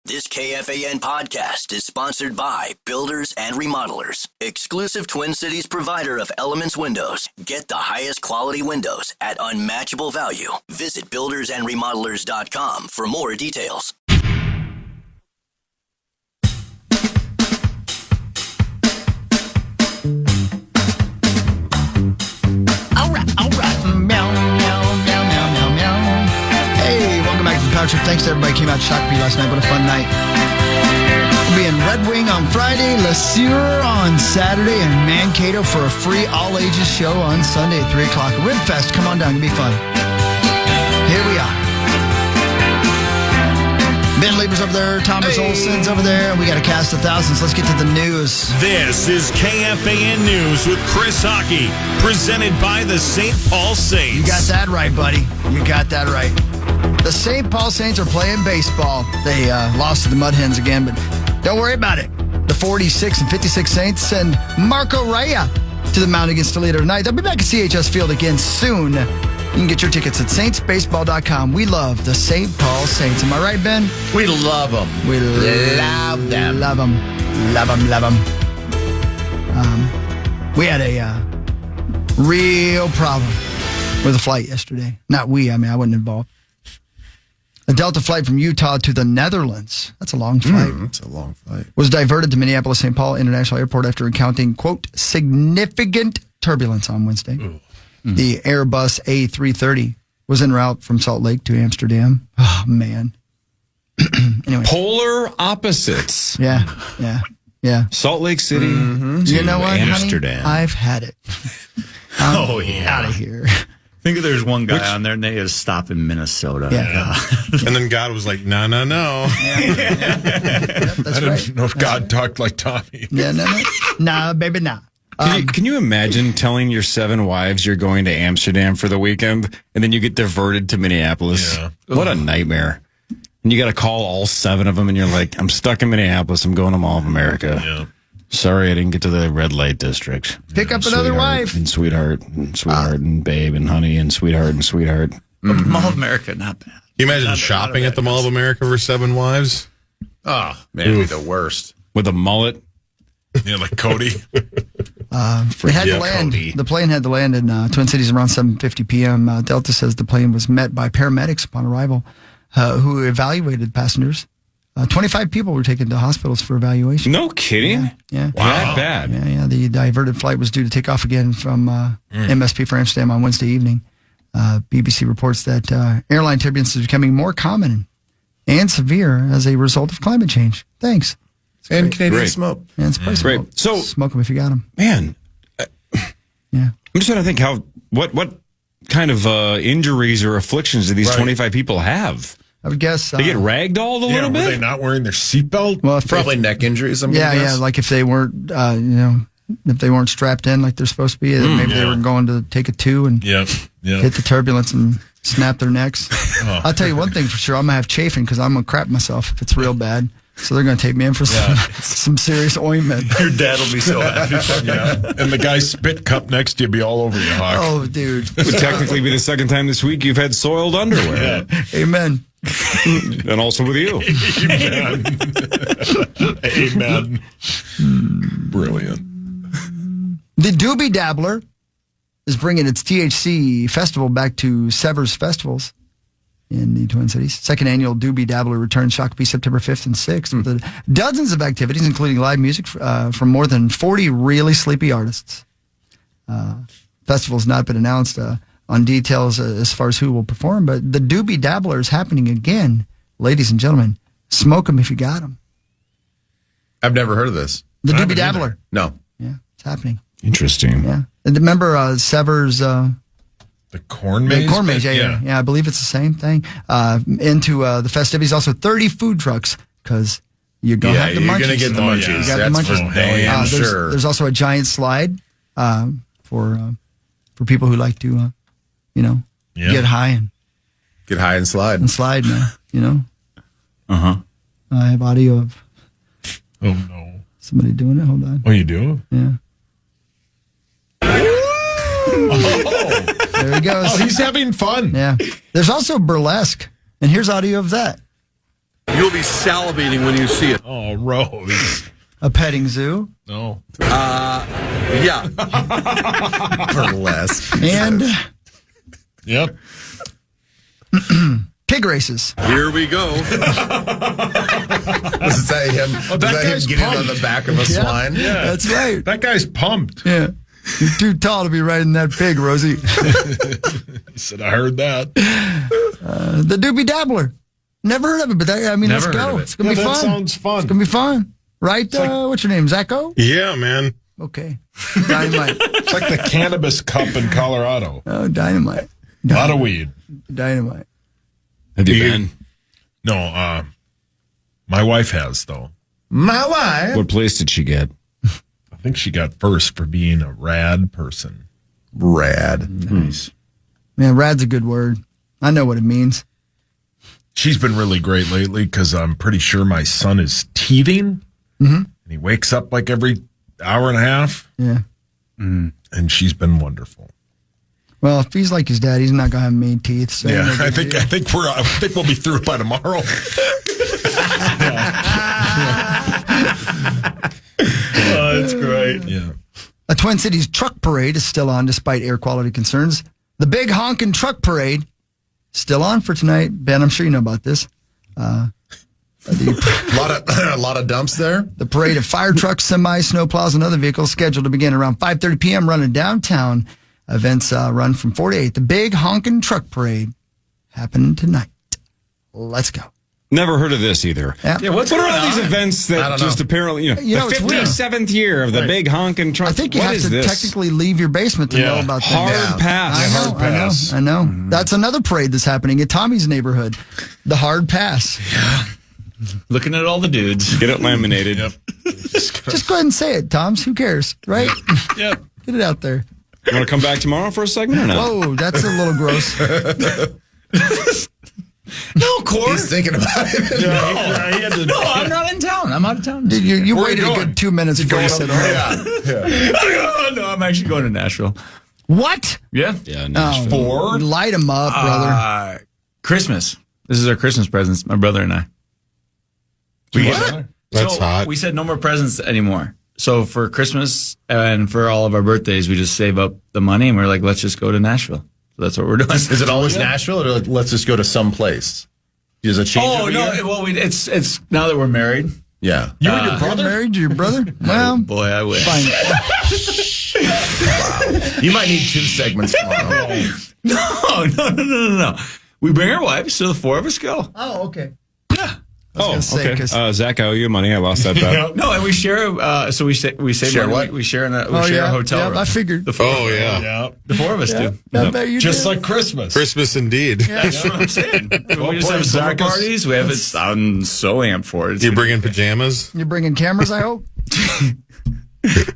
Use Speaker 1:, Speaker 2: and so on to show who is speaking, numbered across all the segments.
Speaker 1: This KFAN podcast is sponsored by Builders and Remodelers, exclusive Twin Cities provider of Elements Windows. Get the highest quality windows at unmatchable value. Visit buildersandremodelers.com for more details.
Speaker 2: All right. Meow, meow, meow, meow, meow, meow. Hey, welcome back to the Power Trip. Thanks to everybody who came out to Shakopee last night. What a fun night. We'll be in Red Wing on Friday, Le Sueur on Saturday, and Mankato for a free all-ages show on Sunday at 3 o'clock. Ribfest, come on down. It'll be fun. Here we are. Ben Lieber's over there. Thomas Olson's over there. And we got a cast of thousands. Let's get to the news.
Speaker 3: This is KFAN News with Chris Hockey, presented by the St. Paul Saints.
Speaker 2: You got that right, buddy. You got that right. The St. Paul Saints are playing baseball. They lost to the Mud Hens again, but don't worry about it. The 46 and 56 Saints send Marco Raya to the mound against Toledo tonight. They'll be back at CHS Field again soon. You can get your tickets at saintsbaseball.com. We love the St. Paul Saints. Am I right, Ben?
Speaker 4: We love them.
Speaker 2: We
Speaker 4: love them.
Speaker 2: Love them. Love them. Love them. We had a real problem with a flight yesterday. Not we. I wasn't involved. A Delta flight from Utah to the Netherlands. That's a long flight.
Speaker 4: That's a long flight.
Speaker 2: Was diverted to Minneapolis-St. Paul International Airport after encountering, quote, significant turbulence on Wednesday. The Airbus A330 was en route from Salt Lake to Amsterdam. Oh, man. Anyway.
Speaker 5: Polar opposites.
Speaker 2: Yeah.
Speaker 5: Salt Lake City to
Speaker 2: You know what,
Speaker 5: Amsterdam.
Speaker 2: honey? I've had it.
Speaker 6: Oh, yeah.
Speaker 2: Out of here.
Speaker 6: I think there's one guy on there, and they had to stop in Minnesota.
Speaker 2: Yeah.
Speaker 3: And then God was like, no.
Speaker 2: Yep, that's
Speaker 3: I didn't
Speaker 2: right.
Speaker 3: know if God talked like Tommy.
Speaker 2: Yeah, no. Nah, baby, nah.
Speaker 5: Can you imagine telling your 7 wives you're going to Amsterdam for the weekend, and then you get diverted to Minneapolis?
Speaker 3: Yeah.
Speaker 5: What a nightmare. And you got to call all 7 of them, and you're like, I'm stuck in Minneapolis. I'm going to Mall of America.
Speaker 3: Yeah.
Speaker 5: Sorry, I didn't get to the red light district.
Speaker 2: Pick up another wife.
Speaker 5: And sweetheart, and babe, and honey, and sweetheart, and sweetheart.
Speaker 6: Mall of America, not bad.
Speaker 3: Can you imagine shopping at the Mall of America for 7 wives?
Speaker 4: Oh, man, it'd be the worst.
Speaker 5: With a mullet.
Speaker 3: Yeah, like Cody.
Speaker 2: It had to land.
Speaker 3: Cody.
Speaker 2: The plane had to land in Twin Cities around 7:50 p.m. Delta says the plane was met by paramedics upon arrival who evaluated passengers. 25 people were taken to hospitals for evaluation.
Speaker 5: No kidding?
Speaker 2: Yeah.
Speaker 5: That bad.
Speaker 2: Yeah. The diverted flight was due to take off again from MSP for Amsterdam on Wednesday evening. BBC reports that airline turbulence is becoming more common and severe as a result of climate change. Thanks.
Speaker 4: And Canadian
Speaker 5: Great.
Speaker 4: smoke.
Speaker 2: Yeah, it's probably
Speaker 5: Great. So-
Speaker 2: smoke them if you got them.
Speaker 5: Man,
Speaker 2: Yeah.
Speaker 5: I'm just trying to think what kind of injuries or afflictions do these 25 people have?
Speaker 2: I would guess.
Speaker 5: They get ragdolled a little
Speaker 3: Were
Speaker 5: bit?
Speaker 3: they not wearing their seatbelt?
Speaker 2: Well,
Speaker 4: Probably neck injuries. I'm gonna
Speaker 2: Yeah,
Speaker 4: guess.
Speaker 2: like if they weren't, if they weren't strapped in like they're supposed to be, then maybe they were going to take a 2 and
Speaker 3: Yep.
Speaker 2: hit the turbulence and snap their necks. I'll tell you one thing for sure, I'm going to have chafing because I'm going to crap myself if it's real bad. So they're going to take me in for some serious ointment.
Speaker 6: Your dad will be so happy.
Speaker 3: And the guy's spit cup next to you be all over you, Hawk.
Speaker 2: Oh, dude.
Speaker 5: It would technically be the second time this week you've had soiled underwear.
Speaker 2: Amen.
Speaker 5: And also with you.
Speaker 3: Amen. Brilliant.
Speaker 2: The Doobie Dabbler is bringing its THC festival back to Severs Festivals in the Twin Cities. Second annual Doobie Dabbler returns Shakopee September 5th and 6th with dozens of activities, including live music from more than 40 really sleepy artists. Festival's not been announced on details as far as who will perform, but the Doobie Dabbler is happening again. Ladies and gentlemen, smoke them if you got them.
Speaker 4: I've never heard of this.
Speaker 2: The
Speaker 3: I
Speaker 2: Doobie
Speaker 3: haven't
Speaker 2: Dabbler.
Speaker 4: No.
Speaker 2: Yeah, it's happening.
Speaker 5: Interesting.
Speaker 2: Yeah. And remember Severs...
Speaker 3: The corn maze?
Speaker 2: Corn maze, yeah. I believe it's the same thing. Into the festivities, also 30 food trucks, because you're going to have the munchies.
Speaker 4: You're going to get the munchies.
Speaker 2: You got the
Speaker 4: That's
Speaker 2: munchies.
Speaker 4: for damn
Speaker 2: There's,
Speaker 4: sure.
Speaker 2: There's also a giant slide for people who like to, get high and
Speaker 4: Get high and slide.
Speaker 2: slide, man,
Speaker 6: Uh-huh.
Speaker 2: I have audio of
Speaker 3: Oh, no.
Speaker 2: somebody doing it. Hold on.
Speaker 3: Oh, you do?
Speaker 2: Yeah. There he goes.
Speaker 3: Oh, he's having fun.
Speaker 2: Yeah. There's also burlesque, and here's audio of that.
Speaker 7: You'll be salivating when you see it.
Speaker 3: Oh, Rose.
Speaker 2: A petting zoo.
Speaker 3: No.
Speaker 7: Yeah.
Speaker 4: Burlesque.
Speaker 2: And
Speaker 3: Yep.
Speaker 2: pig races.
Speaker 7: Here we go.
Speaker 4: Was that him? Was that him
Speaker 3: guy's
Speaker 4: getting
Speaker 3: pumped.
Speaker 4: on the back of a swine?
Speaker 3: Yeah.
Speaker 2: That's right.
Speaker 3: That guy's pumped.
Speaker 2: Yeah. You're too tall to be riding that pig, Rosie.
Speaker 3: He said, I heard that.
Speaker 2: The Doobie Dabbler. Never heard of it, but let's
Speaker 6: Never heard
Speaker 2: go.
Speaker 6: of it.
Speaker 2: It's going to be
Speaker 3: that
Speaker 2: fun.
Speaker 3: sounds fun.
Speaker 2: It's going to be fun. Right? What's your name? Zacho?
Speaker 3: Yeah, man.
Speaker 2: Okay. Dynamite.
Speaker 3: It's like the Cannabis Cup in Colorado.
Speaker 2: Oh, dynamite.
Speaker 3: A lot of weed.
Speaker 2: Dynamite.
Speaker 5: Have you been?
Speaker 3: No, my wife has, though.
Speaker 4: My wife.
Speaker 5: What place did she get?
Speaker 3: I think she got first for being a rad person.
Speaker 4: Rad.
Speaker 6: Nice.
Speaker 2: Man, rad's a good word. I know what it means.
Speaker 3: She's been really great lately because I'm pretty sure my son is teething.
Speaker 2: Mm-hmm.
Speaker 3: And he wakes up like every hour and a half.
Speaker 2: Yeah.
Speaker 3: And she's been wonderful.
Speaker 2: Well, if he's like his dad, he's not going to have many teeth. So
Speaker 3: Yeah,
Speaker 2: no
Speaker 3: I
Speaker 2: big deal.
Speaker 3: think we'll be through by tomorrow.
Speaker 6: Oh, that's great.
Speaker 3: Yeah.
Speaker 2: A Twin Cities truck parade is still on despite air quality concerns. The big honkin' truck parade still on for tonight. Ben, I'm sure you know about this.
Speaker 4: A lot of dumps there.
Speaker 2: The parade of fire trucks, semis, snowplows, and other vehicles scheduled to begin around 5:30 p.m. running downtown. Events run from 4 to 8. The big honkin' truck parade happening tonight. Let's go.
Speaker 5: Never heard of this either.
Speaker 2: Yeah.
Speaker 6: What's
Speaker 5: What are
Speaker 6: going
Speaker 5: all these
Speaker 6: on?
Speaker 5: events
Speaker 4: I
Speaker 5: that
Speaker 4: don't
Speaker 5: just
Speaker 4: know.
Speaker 5: apparently,
Speaker 2: You know,
Speaker 5: the
Speaker 2: it's weird.
Speaker 5: 57th year of the big honking truck?
Speaker 2: I think you
Speaker 5: What
Speaker 2: have
Speaker 5: is
Speaker 2: to
Speaker 5: this?
Speaker 2: technically leave your basement to know about things.
Speaker 5: Hard pass.
Speaker 2: I know. That's another parade that's happening in Tommy's neighborhood. The hard pass.
Speaker 6: Looking at all the dudes.
Speaker 5: Get it laminated.
Speaker 2: Just go ahead and say it, Toms. Who cares, right?
Speaker 3: Yep.
Speaker 2: Get it out there.
Speaker 5: You want to come back tomorrow for a segment or not?
Speaker 2: Whoa, that's a little gross.
Speaker 6: No, Corey.
Speaker 4: He's thinking about it.
Speaker 6: No, I'm not in town. I'm out of town.
Speaker 2: Dude, you
Speaker 3: Where are
Speaker 2: waited
Speaker 3: you
Speaker 2: a
Speaker 3: going?
Speaker 2: good 2 minutes before you said,
Speaker 6: No, I'm actually going to Nashville.
Speaker 2: what?
Speaker 6: Yeah.
Speaker 5: Yeah, Nashville.
Speaker 2: Oh, light him up, brother.
Speaker 6: Christmas. This is our Christmas presents, my brother and I.
Speaker 3: That's hot.
Speaker 6: We said no more presents anymore. So for Christmas and for all of our birthdays, we just save up the money and we're like, let's just go to Nashville. So that's what we're doing.
Speaker 4: Is it always Nashville, or let's just go to some place? Does it change?
Speaker 6: Oh
Speaker 4: every
Speaker 6: no!
Speaker 4: year?
Speaker 6: Well, it's now that we're married.
Speaker 4: Yeah.
Speaker 3: You and your
Speaker 2: You're
Speaker 3: brother?
Speaker 2: married to your brother? Well,
Speaker 6: Boy, I wish.
Speaker 2: fine.
Speaker 4: You might need 2 segments tomorrow.
Speaker 6: No. We bring our wives, so the 4 of us go.
Speaker 2: Oh, okay.
Speaker 5: Oh,
Speaker 2: gonna say,
Speaker 5: okay.
Speaker 2: 'cause-
Speaker 5: Zach, I owe you money. I lost that bet.
Speaker 6: No, and we share. So we save
Speaker 4: Share
Speaker 6: money.
Speaker 4: what?
Speaker 6: We share a
Speaker 2: yeah.
Speaker 6: hotel
Speaker 2: Yeah,
Speaker 6: room.
Speaker 2: I figured.
Speaker 6: The 4
Speaker 3: Yeah.
Speaker 6: The 4 of us do.
Speaker 2: I bet you
Speaker 3: Just
Speaker 2: did.
Speaker 3: like Christmas.
Speaker 8: Christmas indeed.
Speaker 6: That's what I'm saying. We just
Speaker 3: played,
Speaker 6: have summer
Speaker 3: Zach.
Speaker 6: parties. We have it. I'm so amped for it. It's
Speaker 8: You
Speaker 6: gonna
Speaker 8: bring in
Speaker 6: be-
Speaker 8: pajamas?
Speaker 2: You're bringing cameras, I hope?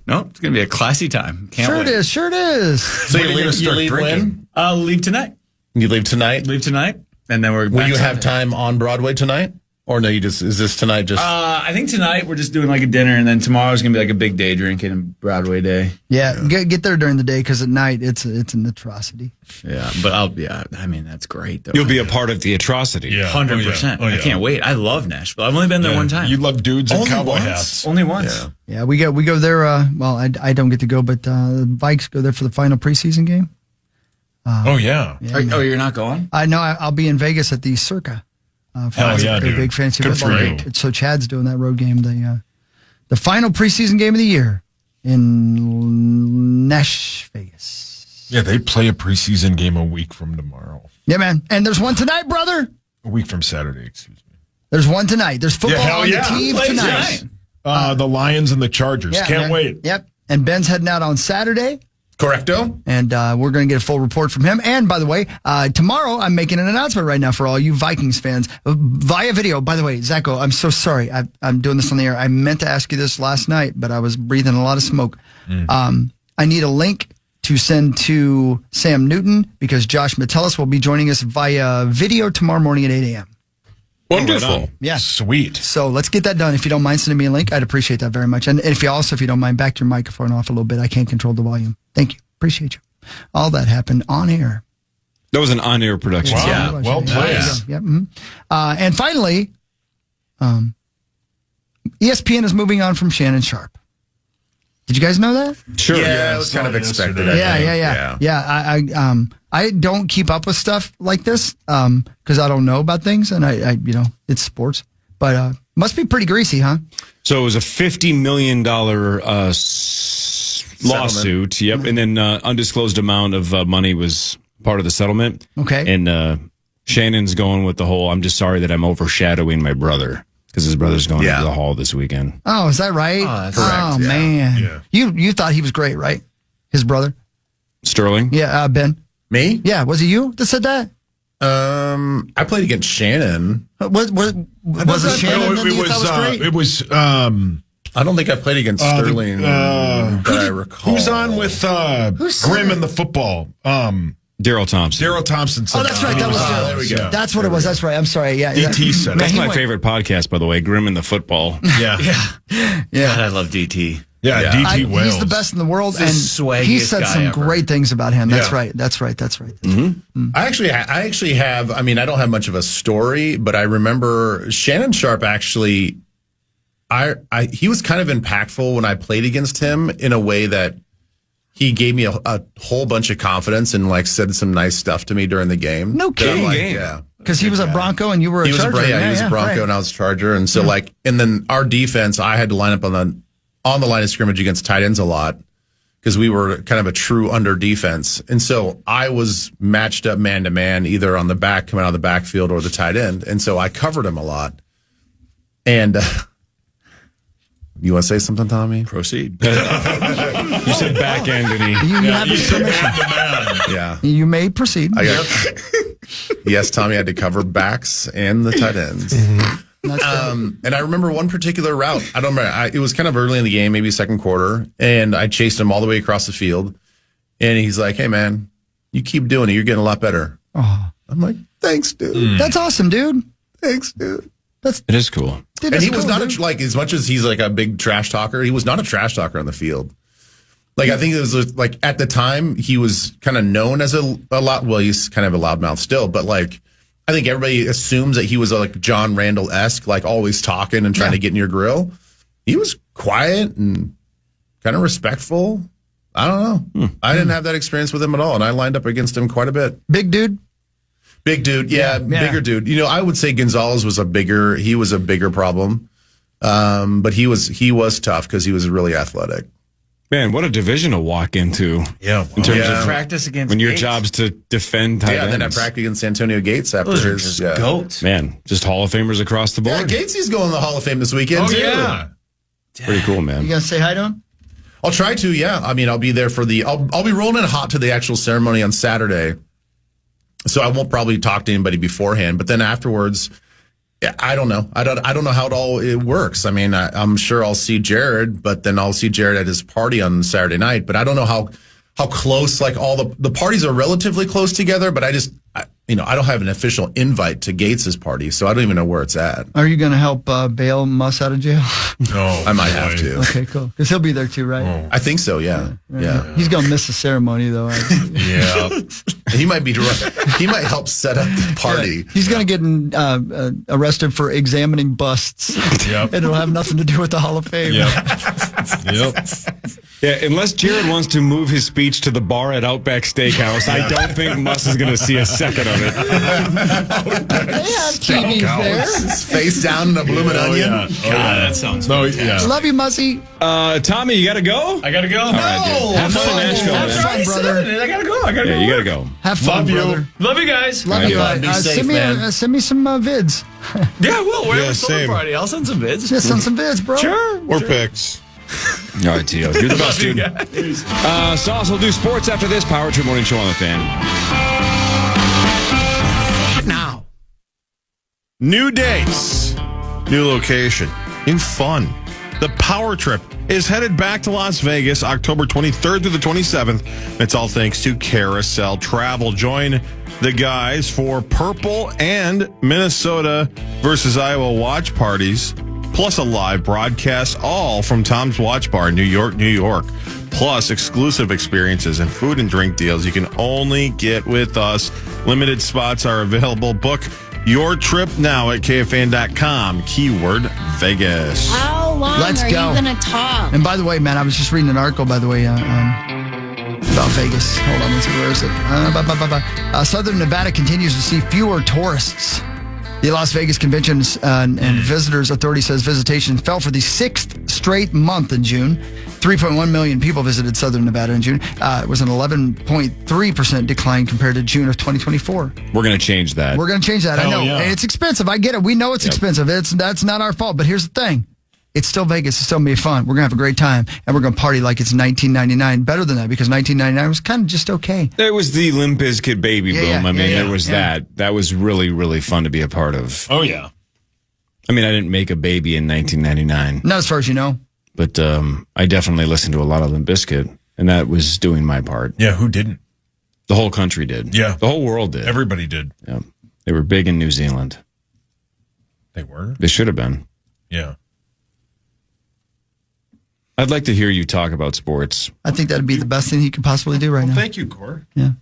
Speaker 6: No, it's going to be a classy time. Can't
Speaker 2: Sure
Speaker 6: wait.
Speaker 2: it is. Sure it is.
Speaker 4: So you leave when?
Speaker 6: I'll leave tonight.
Speaker 4: You leave tonight?
Speaker 6: And then we're
Speaker 4: Will
Speaker 6: back
Speaker 4: you have
Speaker 6: Sunday.
Speaker 4: time on Broadway tonight? Or no, is this tonight just...
Speaker 6: I think tonight we're just doing like a dinner, and then tomorrow's gonna be like a big day drinking and Broadway day.
Speaker 2: Yeah, get there during the day because at night it's an atrocity.
Speaker 6: Yeah, but I mean that's great though.
Speaker 5: You'll be a part of the atrocity.
Speaker 3: Yeah.
Speaker 6: 100%. I can't wait. I love Nashville. I've only been there one time.
Speaker 3: You love dudes in
Speaker 4: Only
Speaker 3: cowboy
Speaker 4: once?
Speaker 3: hats.
Speaker 6: Only once.
Speaker 2: Yeah, we go there. Well, I don't get to go, but the Vikes go there for the final preseason game.
Speaker 3: Oh, yeah.
Speaker 6: Oh, you're not going?
Speaker 2: I know I'll be in Vegas at the Circa.
Speaker 3: Hell yeah,
Speaker 2: a
Speaker 3: dude.
Speaker 2: big fancy
Speaker 3: Good
Speaker 2: football
Speaker 3: for
Speaker 2: game.
Speaker 3: you.
Speaker 2: So Chad's doing that road game, the final preseason game of the year in Vegas.
Speaker 3: Yeah, they play a preseason game a week from tomorrow.
Speaker 2: Yeah, man. And there's one tonight, brother.
Speaker 3: A week from Saturday, excuse me.
Speaker 2: There's one tonight. There's football
Speaker 3: hell
Speaker 2: on
Speaker 3: yeah.
Speaker 2: the TV
Speaker 6: Plays
Speaker 2: tonight.
Speaker 6: tonight.
Speaker 3: The Lions and the Chargers.
Speaker 2: Yeah,
Speaker 3: Can't
Speaker 2: man.
Speaker 3: wait.
Speaker 2: Yep. And Ben's heading out on Saturday.
Speaker 4: Correcto?
Speaker 2: And we're going to get a full report from him. And by the way, tomorrow I'm making an announcement right now for all you Vikings fans via video. By the way, Zacho, I'm so sorry. I'm doing this on the air. I meant to ask you this last night, but I was breathing a lot of smoke. I need a link to send to Sam Newton because Josh Metellus will be joining us via video tomorrow morning at 8 a.m.
Speaker 8: Wonderful.
Speaker 2: Yeah.
Speaker 3: Sweet.
Speaker 2: So let's get that done. If you don't mind sending me a link, I'd appreciate that very much. And if you don't mind, back your microphone off a little bit. I can't control the volume. Thank you. Appreciate you. All that happened on air.
Speaker 5: That was an on-air production.
Speaker 3: Wow.
Speaker 6: Yeah.
Speaker 3: Well played.
Speaker 2: Yep. And finally, ESPN is moving on from Shannon Sharp. Did you guys know that?
Speaker 5: Sure.
Speaker 4: Yeah, it was kind of expected.
Speaker 2: Yeah. I don't keep up with stuff like this because I don't know about things, and I it's sports. But must be pretty greasy, huh?
Speaker 5: So it was a $50 million lawsuit. Yep. And then undisclosed amount of money was part of the settlement.
Speaker 2: Okay.
Speaker 5: And Shannon's going with the whole, I'm just sorry that I'm overshadowing my brother. Because his brother's going to the Hall this weekend.
Speaker 2: Oh, is that right?
Speaker 6: that's
Speaker 2: correct.
Speaker 4: Yeah.
Speaker 2: Man.
Speaker 8: Yeah.
Speaker 2: You thought he was great, right? His brother?
Speaker 5: Sterling?
Speaker 2: Yeah, Ben.
Speaker 4: Me?
Speaker 2: Yeah, was it you that said that?
Speaker 4: I played against Shannon.
Speaker 2: Was it Shannon that you thought was great?
Speaker 8: It was.
Speaker 4: I don't think I played against Sterling that I recall.
Speaker 8: Who's on with Grimm in the football?
Speaker 5: Daryl Thompson.
Speaker 8: Daryl Thompson.
Speaker 2: Oh, that's right. That was
Speaker 4: there we go.
Speaker 2: That's what it was. That's right. I'm sorry. Yeah.
Speaker 8: DT said it.
Speaker 5: That's my favorite podcast, by the way, Grimm in the Football.
Speaker 8: Yeah.
Speaker 6: God, I love DT.
Speaker 8: Yeah, DT Wales.
Speaker 2: He's the best in the world,
Speaker 6: He's the
Speaker 2: and
Speaker 6: swaggiest
Speaker 2: he said
Speaker 6: guy
Speaker 2: some
Speaker 6: ever.
Speaker 2: great things about him. That's
Speaker 8: Yeah.
Speaker 2: right. That's right.
Speaker 4: I actually have. I mean, I don't have much of a story, but I remember Shannon Sharp actually. He was kind of impactful when I played against him in a way that he gave me a whole bunch of confidence and like said some nice stuff to me during the game.
Speaker 2: No kidding.
Speaker 4: Yeah.
Speaker 2: Because he was a Bronco and you were a
Speaker 4: He was
Speaker 2: Charger.
Speaker 4: he was a Bronco and I was a Charger, and so and then our defense, I had to line up on the line of scrimmage against tight ends a lot because we were kind of a true under defense, and so I was matched up man to man either on the back coming out of the backfield or the tight end, and so I covered him a lot. And you want to say something, Tommy?
Speaker 6: Proceed.
Speaker 5: You said back end, and
Speaker 2: You have his permission.
Speaker 4: Yeah.
Speaker 2: You may proceed.
Speaker 4: Yes, Tommy had to cover backs and the tight ends. And I remember one particular route. I don't remember. It was kind of early in the game, maybe second quarter, and I chased him all the way across the field. And he's like, "Hey, man, you keep doing it. You're getting a lot better."
Speaker 2: Oh.
Speaker 4: I'm like, "Thanks, dude.
Speaker 2: That's awesome, dude.
Speaker 4: Thanks, dude."
Speaker 5: it is cool.
Speaker 2: Dude,
Speaker 4: And
Speaker 2: that's
Speaker 4: he was
Speaker 2: cool,
Speaker 4: not
Speaker 2: dude.
Speaker 4: like as much as he's like a big trash talker. He was not a trash talker on the field. Like I think it was like at the time he was kind of known as a lot. Well, he's kind of a loudmouth still, but like I think everybody assumes that he was like John Randall-esque, like always talking and trying to get in your grill. He was quiet and kind of respectful. I don't know. I didn't have that experience with him at all, and I lined up against him quite a bit.
Speaker 2: Big dude.
Speaker 4: Big dude, yeah, bigger dude. You know, I would say Gonzalez was a bigger problem, but he was tough because he was really athletic.
Speaker 5: Man, what a division to walk into.
Speaker 8: Yeah.
Speaker 5: In terms
Speaker 4: Yeah.
Speaker 5: of
Speaker 6: Practice against
Speaker 5: when your
Speaker 6: Gates.
Speaker 5: job's to defend tight
Speaker 4: And then I
Speaker 5: ends.
Speaker 4: practiced against Antonio Gates after
Speaker 6: Those are
Speaker 4: his
Speaker 6: just goats.
Speaker 5: Man, just Hall of Famers across the
Speaker 4: Yeah,
Speaker 5: board.
Speaker 4: Gatesy's going to the Hall of Fame this weekend
Speaker 8: Oh,
Speaker 4: too.
Speaker 8: yeah.
Speaker 5: Pretty cool, man.
Speaker 2: You gonna say hi to him?
Speaker 4: I'll try to. Yeah, I mean, I'll be there for I'll be rolling in hot to the actual ceremony on Saturday, so I won't probably talk to anybody beforehand. But then afterwards, yeah, I don't know. I don't know how it works. I mean, I'm sure I'll see Jared, but then I'll see Jared at his party on Saturday night. But I don't know how close. Like all the parties are relatively close together. But I don't have an official invite to Gates's party, so I don't even know where it's at.
Speaker 2: Are you gonna help bail Muss out of jail?
Speaker 8: No,
Speaker 4: I might have to.
Speaker 2: Okay, cool. Because he'll be there too, right?
Speaker 4: I think so. Yeah. Yeah.
Speaker 2: He's gonna miss the ceremony though.
Speaker 8: Yeah.
Speaker 4: He might be. He might help set up the party.
Speaker 2: He's gonna get arrested for examining busts.
Speaker 8: Yep.
Speaker 2: And it'll have nothing to do with the Hall of Fame.
Speaker 8: Yep.
Speaker 5: Yeah, unless Jared wants to move his speech to the bar at Outback Steakhouse, I don't think Muss is going to see a second of it.
Speaker 2: They have TVs there.
Speaker 4: His face down in a blooming onion.
Speaker 8: Yeah.
Speaker 6: God, that sounds
Speaker 8: No,
Speaker 6: fantastic.
Speaker 8: yeah.
Speaker 2: Love you, Mussy.
Speaker 5: Tommy, you got to go?
Speaker 6: I gotta go.
Speaker 5: All right, dude. Have fun in Nashville,
Speaker 2: Have
Speaker 5: man.
Speaker 2: fun, brother.
Speaker 6: I gotta go.
Speaker 5: Yeah, you got to go.
Speaker 2: Have fun,
Speaker 8: Love you.
Speaker 2: brother.
Speaker 6: Love you guys.
Speaker 2: Love
Speaker 5: Have
Speaker 2: you.
Speaker 5: fun.
Speaker 4: Be safe,
Speaker 2: Send me some vids.
Speaker 6: Yeah, we'll. We're having a summer
Speaker 8: same.
Speaker 6: party. I'll send some vids.
Speaker 2: Just send some vids, bro.
Speaker 6: Sure.
Speaker 8: Or picks.
Speaker 5: All right, Tio. You're the best, dude. Sauce will do sports after this Power Trip Morning Show on the Fan.
Speaker 6: Now.
Speaker 8: New dates, new location, new fun. The Power Trip is headed back to Las Vegas October 23rd through the 27th. It's all thanks to Carousel Travel. Join the guys for Purple and Minnesota versus Iowa watch parties, plus a live broadcast, all from Tom's Watch Bar in New York, New York. Plus exclusive experiences and food and drink deals you can only get with us. Limited spots are available. Book your trip now at KFAN.com, keyword Vegas.
Speaker 9: How long
Speaker 2: Let's
Speaker 9: are
Speaker 2: go.
Speaker 9: you going to talk?
Speaker 2: And by the way, man, I was just reading an article, by the way, about Vegas. Hold on, let's see, where is it? Southern Nevada continues to see fewer tourists. The Las Vegas Convention and Visitors Authority says visitation fell for the 6th straight month in June. 3.1 million people visited Southern Nevada in June. It was an 11.3% decline compared to June of 2024.
Speaker 5: We're going to change that.
Speaker 2: We're going to change that. I know.
Speaker 3: yeah.
Speaker 2: And it's expensive. I get it. We know it's expensive. That's not our fault. But here's the thing. It's still Vegas. It's still going to be fun. We're going to have a great time. And we're going to party like it's 1999. Better than that, because 1999 was kind of just okay.
Speaker 5: There was the Limp Bizkit baby boom.
Speaker 2: yeah,
Speaker 5: I mean,
Speaker 2: yeah,
Speaker 5: there was that. That was really, really fun to be a part of.
Speaker 3: Oh, yeah.
Speaker 5: I mean, I didn't make a baby in 1999,
Speaker 2: Not as far as you know.
Speaker 5: but I definitely listened to a lot of Limp Bizkit, and that was doing my part.
Speaker 3: Yeah, who didn't?
Speaker 5: The whole country did.
Speaker 3: Yeah.
Speaker 5: The whole world did.
Speaker 3: Everybody did.
Speaker 5: Yeah. They were big in New Zealand.
Speaker 3: They were?
Speaker 5: They should have been.
Speaker 3: Yeah.
Speaker 5: I'd like to hear you talk about sports.
Speaker 2: I think that'd be the best thing he could possibly do right now.
Speaker 3: Thank you, Cor.
Speaker 2: Yeah.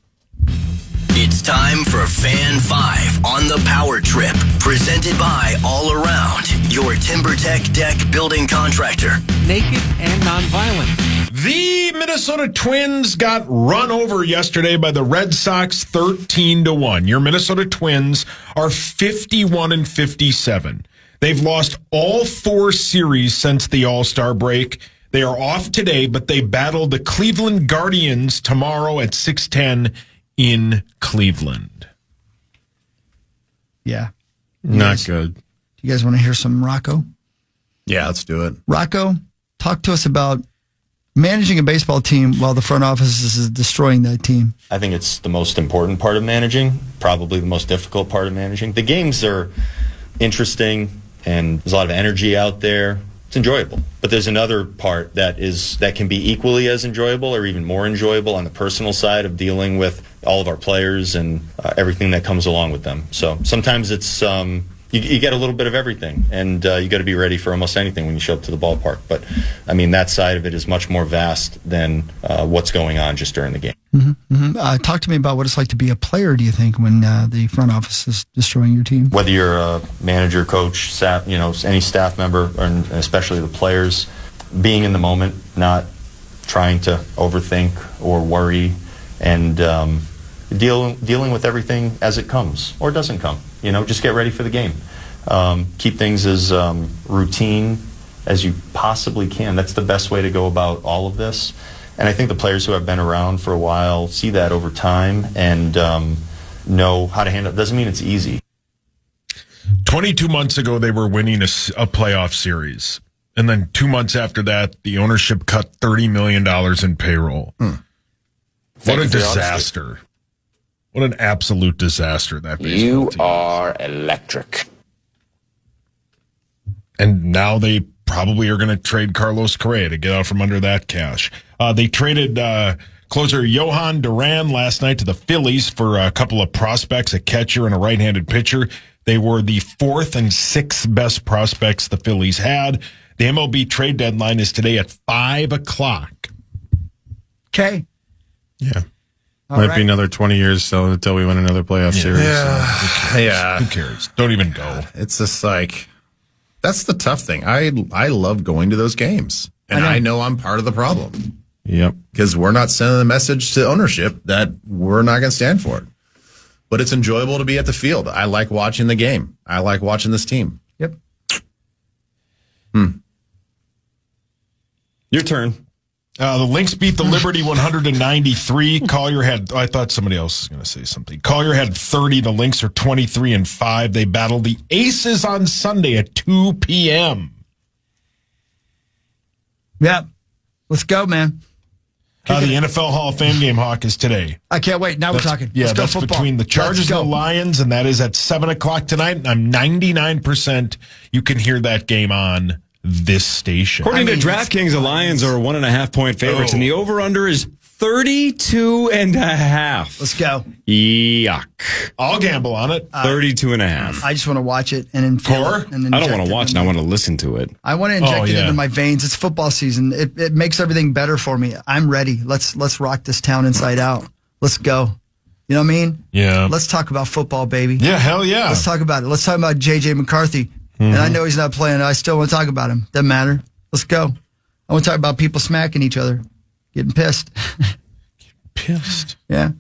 Speaker 1: It's time for Fan 5 on the Power Trip, presented by All Around, your TimberTech deck building contractor.
Speaker 10: Naked and nonviolent.
Speaker 3: The Minnesota Twins got run over yesterday by the Red Sox 13-1. Your Minnesota Twins are 51-57. They've lost all 4 series since the All-Star break. They are off today, but they battle the Cleveland Guardians tomorrow at 6:10 in Cleveland.
Speaker 2: Yeah.
Speaker 8: Not good.
Speaker 2: You guys want to hear some Rocco?
Speaker 4: Yeah, let's do it.
Speaker 2: Rocco, talk to us about managing a baseball team while the front office is destroying that team.
Speaker 11: I think it's the most important part of managing, probably the most difficult part of managing. The games are interesting, and there's a lot of energy out there. It's enjoyable. But there's another part that can be equally as enjoyable or even more enjoyable on the personal side of dealing with all of our players and everything that comes along with them. So sometimes it's you get a little bit of everything, and you got to be ready for almost anything when you show up to the ballpark. But I mean, that side of it is much more vast than what's going on just during the game.
Speaker 2: Talk to me about what it's like to be a player, do you think, when the front office is destroying your team?
Speaker 11: Whether you're a manager, coach, staff, any staff member, and especially the players, being in the moment, not trying to overthink or worry, and dealing with everything as it comes or doesn't come. Just get ready for the game. Keep things as routine as you possibly can. That's the best way to go about all of this. And I think the players who have been around for a while see that over time and know how to handle it. Doesn't mean it's easy.
Speaker 3: 22 months ago, they were winning a playoff series. And then 2 months after that, the ownership cut $30 million in payroll. What a disaster. What an absolute disaster that baseball team
Speaker 10: are electric.
Speaker 3: And now they probably are going to trade Carlos Correa to get out from under that cash. They traded closer Johan Duran last night to the Phillies for a couple of prospects, a catcher and a right-handed pitcher. They were the 4th and 6th best prospects the Phillies had. The MLB trade deadline is today at 5 o'clock.
Speaker 2: Okay.
Speaker 8: Yeah.
Speaker 2: All
Speaker 8: Might
Speaker 2: right.
Speaker 8: be another 20 years so until we win another playoff series.
Speaker 4: Yeah.
Speaker 3: Who cares? Don't even go.
Speaker 4: It's just like, that's the tough thing. I love going to those games, and I know I'm part of the problem
Speaker 8: Yep.
Speaker 4: because we're not sending a message to ownership that we're not going to stand for it. But it's enjoyable to be at the field. I like watching the game. I like watching this team.
Speaker 2: Yep.
Speaker 5: Your turn.
Speaker 3: The Lynx beat the Liberty 193. Collier had, I thought somebody else was going to say something. Collier had 30. The Lynx are 23-5. They battled the Aces on Sunday at 2 p.m.
Speaker 2: Yep. Let's go, man.
Speaker 3: The NFL Hall of Fame game, Hawk, is today.
Speaker 2: I can't wait. Now we're talking.
Speaker 3: Yeah,
Speaker 2: Let's go
Speaker 3: that's
Speaker 2: football.
Speaker 3: between the Chargers
Speaker 2: Let's
Speaker 3: and the
Speaker 2: go.
Speaker 3: Lions, and that is at 7 o'clock tonight. And I'm 99% you can hear that game on this station.
Speaker 5: According to DraftKings, the Lions are 1.5-point favorites, and the over-under is 32.5.
Speaker 2: Let's go.
Speaker 5: Yuck.
Speaker 3: I'll gamble on it.
Speaker 5: 32.5.
Speaker 2: I just want to watch it and then feel
Speaker 3: Core?
Speaker 2: it. And
Speaker 5: I don't want to watch it. I want to listen to it.
Speaker 2: I want to inject it into my veins. It's football season. It makes everything better for me. I'm ready. Let's rock this town inside out. Let's go. You know what I mean?
Speaker 3: Yeah.
Speaker 2: Let's talk about football, baby.
Speaker 3: Yeah, hell yeah.
Speaker 2: Let's talk about it. Let's talk about JJ McCarthy. And I know he's not playing. I still want to talk about him. Doesn't matter. Let's go. I want to talk about people smacking each other, getting pissed.
Speaker 3: Pissed.
Speaker 2: Yeah.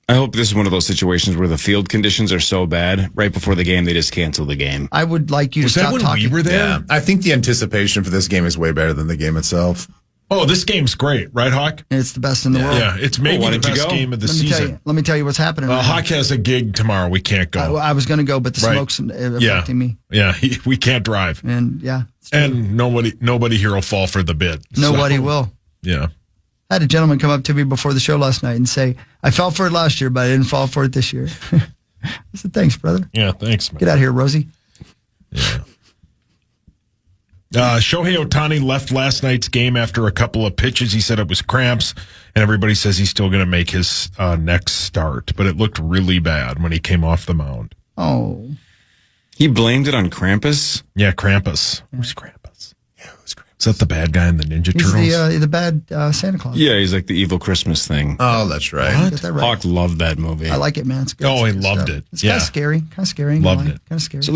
Speaker 5: I hope this is one of those situations where the field conditions are so bad, right before the game, they just cancel the game.
Speaker 2: I would like you
Speaker 3: Was
Speaker 2: to
Speaker 3: that
Speaker 2: stop
Speaker 3: when
Speaker 2: talking.
Speaker 3: we were there?
Speaker 4: Yeah. I think the anticipation for this game is way better than the game itself.
Speaker 3: Oh, this game's great, right, Hawk?
Speaker 2: It's the best in the world.
Speaker 3: Yeah, it's maybe
Speaker 5: why
Speaker 3: the
Speaker 5: didn't you
Speaker 3: best
Speaker 5: go?
Speaker 3: game of the
Speaker 2: Let me
Speaker 3: season.
Speaker 2: tell you what's happening. Right now.
Speaker 3: Hawk has a gig tomorrow. We can't go.
Speaker 2: I was going to go, but the
Speaker 3: Right.
Speaker 2: smoke's affecting me.
Speaker 3: Yeah, we can't drive.
Speaker 2: And yeah. it's true.
Speaker 3: And nobody here will fall for the bid.
Speaker 2: Nobody
Speaker 3: So,
Speaker 2: will.
Speaker 3: Yeah.
Speaker 2: I had a gentleman come up to me before the show last night and say, I fell for it last year, but I didn't fall for it this year. I said, thanks, brother.
Speaker 3: Yeah, thanks, man.
Speaker 2: Get out of here, Rosie.
Speaker 3: Yeah. Shohei Ohtani left last night's game after a couple of pitches. He said it was cramps, and everybody says he's still going to make his next start. But it looked really bad when he came off the mound.
Speaker 2: Oh.
Speaker 5: He blamed it on Krampus.
Speaker 3: Yeah, Krampus. Who's Krampus? Yeah, who's Krampus? Is that the bad guy in the Ninja
Speaker 2: He's
Speaker 3: Turtles?
Speaker 2: the bad Santa Claus.
Speaker 5: Yeah, he's like the evil Christmas thing.
Speaker 4: Oh, that's right.
Speaker 2: Get that right.
Speaker 5: Hawk loved that movie.
Speaker 2: I like it, man. It's good.
Speaker 3: Oh, he
Speaker 2: It's good
Speaker 3: loved
Speaker 2: stuff.
Speaker 3: it.
Speaker 2: It's
Speaker 3: Yeah.
Speaker 2: kind of scary. Kind of scary.
Speaker 3: Loved it.
Speaker 2: Kind of scary.
Speaker 5: Is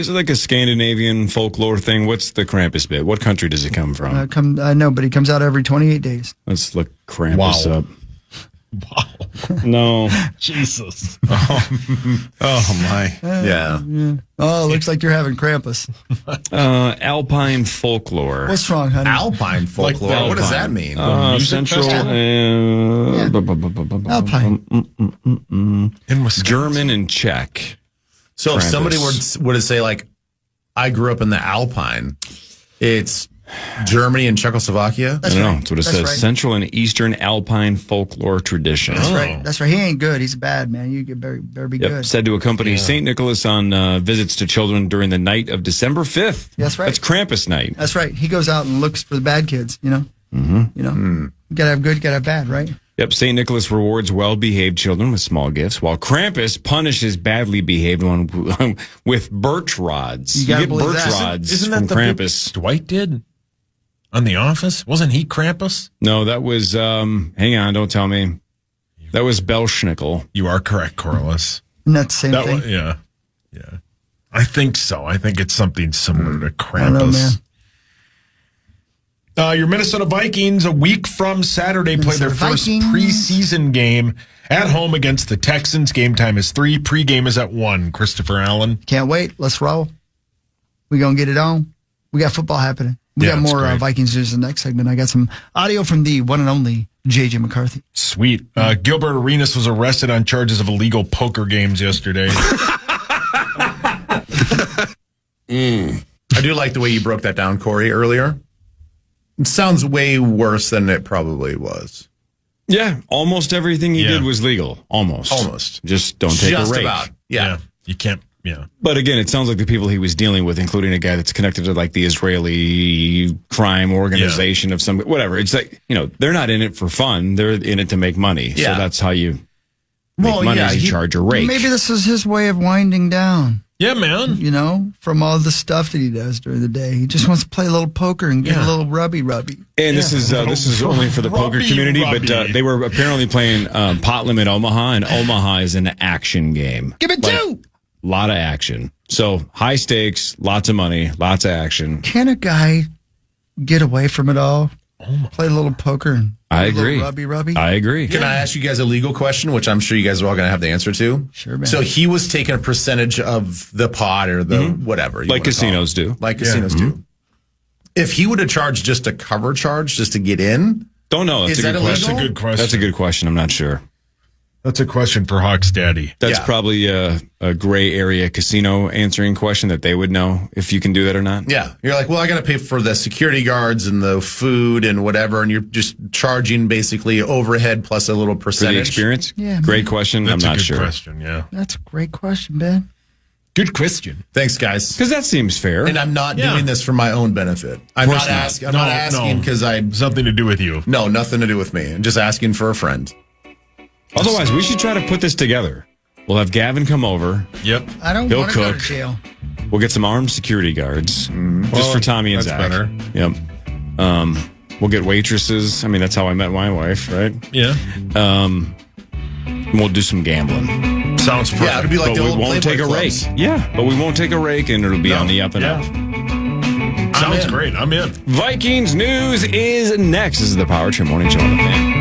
Speaker 5: it like a Scandinavian folklore thing? What's the Krampus bit? What country does it come from?
Speaker 2: I know, but he comes out every 28 days.
Speaker 5: Let's look Krampus
Speaker 3: Wow.
Speaker 5: up.
Speaker 3: Wow.
Speaker 5: No.
Speaker 3: Jesus.
Speaker 8: Oh, my.
Speaker 4: Yeah.
Speaker 2: Oh, looks like you're having Krampus.
Speaker 5: Alpine folklore.
Speaker 2: What's wrong, honey?
Speaker 4: Alpine folklore.
Speaker 5: Alpine.
Speaker 4: What does that mean?
Speaker 3: music
Speaker 5: Central
Speaker 3: festival?
Speaker 2: Alpine.
Speaker 3: In Wisconsin.
Speaker 5: German and Czech.
Speaker 4: So if
Speaker 5: Krampus.
Speaker 4: somebody were to say, like, I grew up in the Alpine, it's Germany and Czechoslovakia?
Speaker 2: That's
Speaker 5: I don't know.
Speaker 2: right.
Speaker 5: That's what it
Speaker 2: That's
Speaker 5: says.
Speaker 2: right.
Speaker 5: Central and Eastern Alpine folklore tradition.
Speaker 2: That's right. That's right. He ain't good. He's bad, man. You better be
Speaker 5: Yep.
Speaker 2: good.
Speaker 5: Said to accompany St. Nicholas on visits to children during the night of December 5th.
Speaker 2: That's right.
Speaker 5: That's Krampus night.
Speaker 2: That's right. He goes out and looks for the bad kids, you know? Mm-hmm. You know? You gotta have good, you gotta have bad, right?
Speaker 5: Yep, St. Nicholas rewards well-behaved children with small gifts, while Krampus punishes badly behaved one with birch rods.
Speaker 2: You gotta
Speaker 5: get
Speaker 2: believe
Speaker 5: birch
Speaker 2: that.
Speaker 5: rods
Speaker 3: Isn't
Speaker 5: from
Speaker 3: that the bit
Speaker 5: Krampus.
Speaker 3: Dwight did on The Office? Wasn't he Krampus?
Speaker 5: No, that was, hang on, don't tell me. That was Belschnickel.
Speaker 3: You are correct, Corliss.
Speaker 2: Isn't that the same
Speaker 3: That
Speaker 2: thing?
Speaker 3: was, yeah. I think so. I think it's something similar to
Speaker 2: I don't know, man.
Speaker 3: Krampus. Your Minnesota Vikings, a week from Saturday, play their
Speaker 2: Minnesota
Speaker 3: first
Speaker 2: Vikings.
Speaker 3: preseason game at home against the Texans. Game time is 3. Pre-game is at 1. Christopher Allen.
Speaker 2: Can't wait. Let's roll. We gonna get it on. We got football happening. We
Speaker 3: Yeah,
Speaker 2: got
Speaker 3: it's
Speaker 2: more
Speaker 3: great.
Speaker 2: Vikings news in the next segment. I got some audio from the one and only JJ McCarthy.
Speaker 3: Sweet. Gilbert Arenas was arrested on charges of illegal poker games yesterday.
Speaker 4: I do like the way you broke that down, Corey, earlier. It sounds way worse than it probably was.
Speaker 5: Yeah, almost everything he
Speaker 3: Yeah.
Speaker 5: did was legal. Almost. Just don't take
Speaker 4: Just
Speaker 5: a rake.
Speaker 4: about. Yeah.
Speaker 3: You can't, yeah.
Speaker 5: But again, it sounds like the people he was dealing with, including a guy that's connected to like the Israeli crime organization of some, whatever. It's like, they're not in it for fun. They're in it to make money.
Speaker 4: Yeah.
Speaker 5: So that's how you make money is you charge a rake.
Speaker 2: Maybe this is his way of winding down,
Speaker 3: Yeah, man.
Speaker 2: from all the stuff that he does during the day. He just wants to play a little poker and get a little rubby.
Speaker 5: And this is only for the poker
Speaker 3: Rubby,
Speaker 5: community,
Speaker 3: rubby.
Speaker 5: but they were apparently playing Pot Limit Omaha, and Omaha is an action game.
Speaker 2: Give it two.
Speaker 5: A lot of action. So high stakes, lots of money, lots of action.
Speaker 2: Can a guy get away from it all? Play a little poker and
Speaker 5: I
Speaker 2: do a little
Speaker 5: agree.
Speaker 2: Rubby.
Speaker 5: I agree.
Speaker 4: Can I ask you guys a legal question, which I'm sure you guys are all going to have the answer to?
Speaker 2: Sure, man.
Speaker 4: So he was taking a percentage of the pot or the whatever. you
Speaker 5: Like
Speaker 4: wanna call
Speaker 5: casinos
Speaker 4: it.
Speaker 5: do.
Speaker 4: Like casinos do. If he would have charged just a cover charge just to get in,
Speaker 5: Don't know. That's
Speaker 4: Is
Speaker 5: a
Speaker 4: that
Speaker 5: good question.
Speaker 3: That's a good question.
Speaker 5: That's a good question. I'm not sure.
Speaker 3: That's a question for Hawk's daddy.
Speaker 5: That's
Speaker 4: Yeah.
Speaker 5: probably a gray area casino answering question that they would know if you can do that or not.
Speaker 4: yeah, you're like, well, I got to pay for the security guards and the food and whatever, and you're just charging basically overhead plus a little
Speaker 5: For the
Speaker 4: percentage.
Speaker 5: experience?
Speaker 2: Yeah,
Speaker 5: Great
Speaker 2: man.
Speaker 5: question.
Speaker 3: That's
Speaker 5: I'm
Speaker 3: a
Speaker 5: not
Speaker 3: good
Speaker 5: sure.
Speaker 3: question, yeah.
Speaker 2: That's a great question, Ben.
Speaker 3: Good question.
Speaker 4: Thanks, guys.
Speaker 5: Because that seems fair.
Speaker 4: And I'm not
Speaker 3: Yeah.
Speaker 4: doing this for my own benefit. I'm
Speaker 3: course
Speaker 4: not
Speaker 3: not.
Speaker 4: asking. I'm
Speaker 3: No,
Speaker 4: not asking
Speaker 3: no.
Speaker 4: because I
Speaker 3: Something to do with you.
Speaker 4: no nothing to do with me. I'm just asking for a friend.
Speaker 5: Otherwise, we should try to put this together. We'll have Gavin come over.
Speaker 3: Yep.
Speaker 2: I don't
Speaker 5: He'll
Speaker 2: want to go to
Speaker 5: cook.
Speaker 2: jail.
Speaker 5: We'll get some armed security guards just
Speaker 3: Well,
Speaker 5: for Tommy and
Speaker 3: that's
Speaker 5: Zach.
Speaker 3: better.
Speaker 5: Yep. We'll get waitresses. I mean, that's how I met my wife, right?
Speaker 3: Yeah.
Speaker 5: We'll do some gambling.
Speaker 3: Sounds perfect.
Speaker 4: Yeah, it'd be like
Speaker 5: But
Speaker 4: the
Speaker 5: we
Speaker 4: old
Speaker 5: won't take a
Speaker 4: Playboy
Speaker 5: rake.
Speaker 4: clubs.
Speaker 5: Yeah, but we won't take a rake, and it'll be on the up and up.
Speaker 3: Sounds great. I'm in.
Speaker 5: Vikings news is next. This is the Power Trip Morning Show on the Fan.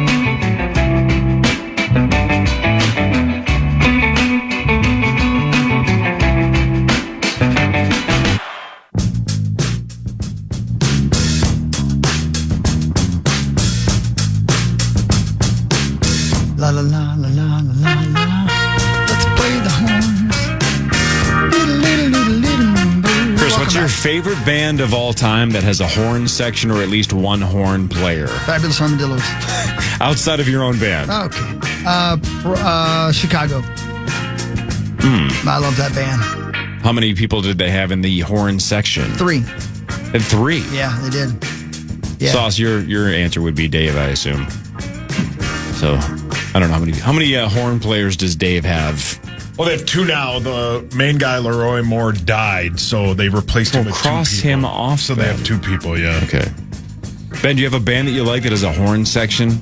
Speaker 2: La la la la la la la la. Let's play the horns. Little, little, little, little bird.
Speaker 5: Chris, what's
Speaker 2: Welcome
Speaker 5: your
Speaker 2: back.
Speaker 5: favorite band of all time that has a horn section or at least one horn player?
Speaker 2: Fabulous Armadillos.
Speaker 5: Outside of your own band.
Speaker 2: Okay. Chicago. I love that band.
Speaker 5: How many people did they have in the horn section?
Speaker 2: 3.
Speaker 5: And 3.
Speaker 2: Yeah, they did. Yeah.
Speaker 5: Sauce, your answer would be Dave, I assume. So, I don't know how many horn players does Dave have?
Speaker 3: Well, they have 2 now. The main guy, Leroy Moore, died, so they replaced him with 2
Speaker 5: cross
Speaker 3: people.
Speaker 5: him off.
Speaker 3: So they have 2 people, yeah.
Speaker 5: Okay. Ben, do you have a band that you like that has a horn section?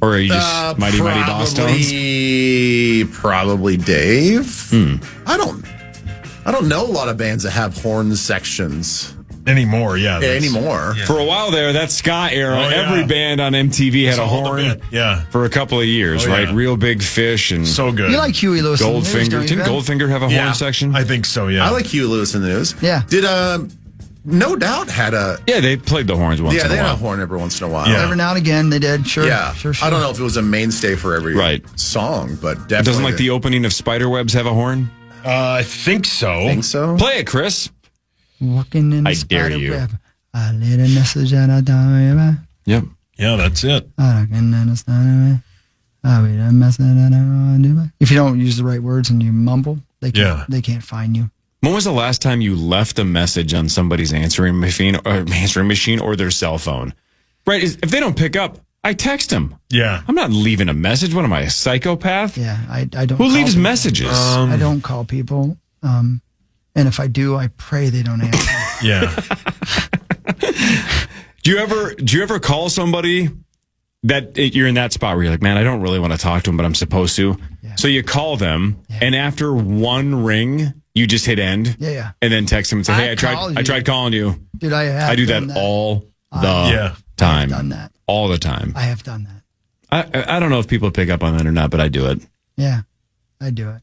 Speaker 5: Or are you just Mighty Boss Stones?
Speaker 4: Probably Dave. I don't know a lot of bands that have horn sections
Speaker 3: Anymore, yeah.
Speaker 4: anymore.
Speaker 5: For a while there, that ska era,
Speaker 3: Oh, yeah.
Speaker 5: every band on MTV had a
Speaker 3: All the
Speaker 5: horn
Speaker 3: bit, yeah.
Speaker 5: for a couple of years,
Speaker 3: Oh,
Speaker 5: right?
Speaker 3: yeah.
Speaker 5: Real Big Fish and
Speaker 3: So good.
Speaker 2: You like Huey Lewis and the News,
Speaker 5: Goldfinger.
Speaker 2: don't you,
Speaker 5: Didn't
Speaker 2: Ben?
Speaker 5: Goldfinger have a horn section?
Speaker 3: I think so, yeah.
Speaker 4: I like Huey Lewis in the News.
Speaker 2: Yeah.
Speaker 4: Did No Doubt had a
Speaker 5: Yeah, they played the horns once
Speaker 4: yeah
Speaker 5: in
Speaker 4: they
Speaker 5: a
Speaker 4: had
Speaker 5: while.
Speaker 4: a horn every once in a while.
Speaker 3: Yeah.
Speaker 2: Every now and again, they did. Sure.
Speaker 4: Yeah.
Speaker 2: Sure.
Speaker 4: I don't know if it was a mainstay for every song, but definitely
Speaker 5: Doesn't like the opening of Spiderwebs have a horn?
Speaker 3: I think so.
Speaker 4: think so.
Speaker 5: Play it, Chris.
Speaker 2: Walking in the
Speaker 5: I dare
Speaker 2: spider
Speaker 5: you.
Speaker 2: web. I laid a message and I died.
Speaker 5: Yep.
Speaker 3: Yeah, that's it.
Speaker 2: If you don't use the right words and you mumble, they can't,
Speaker 3: Yeah.
Speaker 2: they can't find you.
Speaker 5: When was the last time you left a message on somebody's answering machine or their cell phone? Right. If they don't pick up, I text them.
Speaker 3: Yeah.
Speaker 5: I'm not leaving a message. What am I, a psychopath?
Speaker 2: Yeah, I don't.
Speaker 5: Who
Speaker 2: call
Speaker 5: leaves
Speaker 2: people.
Speaker 5: messages?
Speaker 2: I don't call people. And if I do, I pray they don't answer.
Speaker 3: Yeah.
Speaker 5: Do you ever call somebody that you're in that spot where you're like, man, I don't really want to talk to them, but I'm supposed to. Yeah. So you call them, and after one ring, you just hit end.
Speaker 2: Yeah.
Speaker 5: And then text them and say, hey, I tried calling you.
Speaker 2: Dude, I
Speaker 5: do that all the
Speaker 2: I
Speaker 5: time.
Speaker 2: have done that.
Speaker 5: All the time.
Speaker 2: I have done that.
Speaker 5: I don't know if people pick up on that or not, but I do it.
Speaker 2: Yeah, I do it.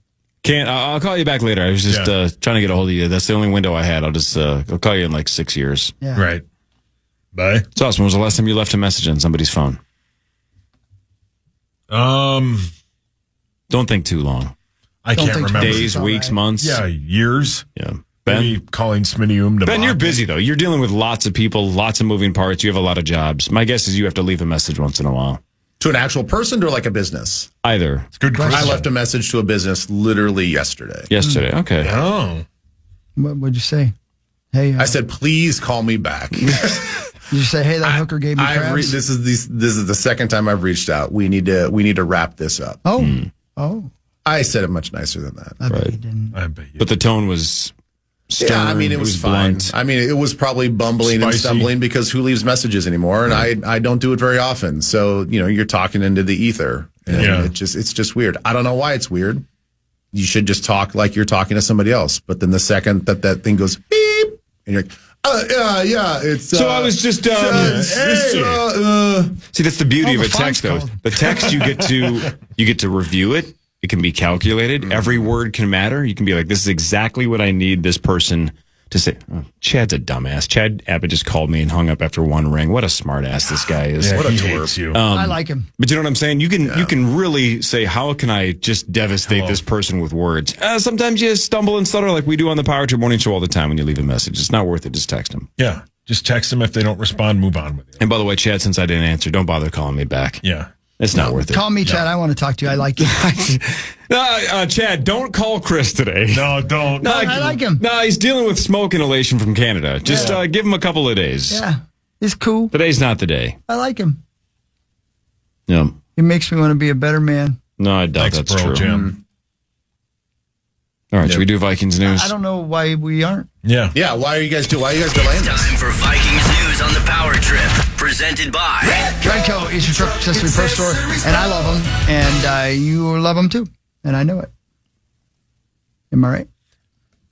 Speaker 5: I'll call you back later. I was just trying to get a hold of you. That's the only window I had. I'll call you in like 6 years.
Speaker 2: Yeah.
Speaker 3: Right. Bye.
Speaker 5: So, when was the last time you left a message on somebody's phone?
Speaker 3: Don't
Speaker 5: think too long.
Speaker 3: I can't
Speaker 2: think
Speaker 3: remember.
Speaker 5: Days, weeks, months.
Speaker 3: Yeah, years.
Speaker 5: Yeah. Ben?
Speaker 3: Maybe calling Smitty to
Speaker 5: Ben, you're
Speaker 3: mock
Speaker 5: busy, though. You're dealing with lots of people, lots of moving parts. You have a lot of jobs. My guess is you have to leave a message once in a while.
Speaker 4: To an actual person or like a business?
Speaker 5: Either.
Speaker 3: It's a good question.
Speaker 4: I left a message to a business literally yesterday.
Speaker 5: Yesterday. Okay.
Speaker 3: Oh.
Speaker 2: What'd you say? Hey,
Speaker 4: I said, please call me back.
Speaker 2: did you say, hey, that hooker gave me crabs?
Speaker 4: This is the second time I've reached out. We need to wrap this up.
Speaker 2: Oh.
Speaker 4: I said it much nicer than that.
Speaker 2: I bet you didn't.
Speaker 3: I bet you.
Speaker 5: But the tone was stern.
Speaker 4: Yeah, I mean, it was fine.
Speaker 5: blunt.
Speaker 4: I mean, it was probably bumbling and
Speaker 3: Spicy.
Speaker 4: stumbling because who leaves messages anymore? And I don't do it very often. So, you're talking into the ether. And it's just weird. I don't know why it's weird. You should just talk like you're talking to somebody else. But then the second that thing goes beep, and you're like, it's.
Speaker 5: So I was just. See, that's the beauty of a text, though.
Speaker 2: called.
Speaker 5: The text you get to review it. It can be calculated. Every word can matter. You can be like, this is exactly what I need this person to say. Oh, Chad's a dumbass. Chad Abbott just called me and hung up after one ring. What a smart ass this guy is.
Speaker 3: Yeah,
Speaker 4: What a
Speaker 3: he
Speaker 4: twerp.
Speaker 3: hates you.
Speaker 2: I like him.
Speaker 5: But you know what I'm saying? You can really say, how can I just devastate this person with words? Sometimes you stumble and stutter like we do on the Power Trip Morning Show all the time when you leave a message. It's not worth it. Just text them.
Speaker 3: Yeah. Just text them. If they don't respond, move on with it.
Speaker 5: And by the way, Chad, since I didn't answer, don't bother calling me back.
Speaker 3: Yeah.
Speaker 5: It's not worth it.
Speaker 2: Call me, Chad. I want to talk to you. I like you.
Speaker 5: Chad, don't call Chris today.
Speaker 3: No, don't.
Speaker 2: I like him.
Speaker 5: No, he's dealing with smoke inhalation from Canada. Just give him a couple of days.
Speaker 2: Yeah, he's cool.
Speaker 5: Today's not the day.
Speaker 2: I like him.
Speaker 5: No.
Speaker 2: He makes me want to be a better man.
Speaker 5: No, I doubt
Speaker 3: Thanks,
Speaker 5: that's
Speaker 3: Pearl
Speaker 5: true.
Speaker 3: Jam.
Speaker 5: All right, should we do Vikings news?
Speaker 2: I don't know why we aren't.
Speaker 3: Yeah.
Speaker 4: Yeah, why are you guys delaying this?
Speaker 1: Time for Vikings news on the Power Trip, presented by
Speaker 2: Geico is your truck accessory pro store, and I love them, and you love them too, and I know it. Am I right?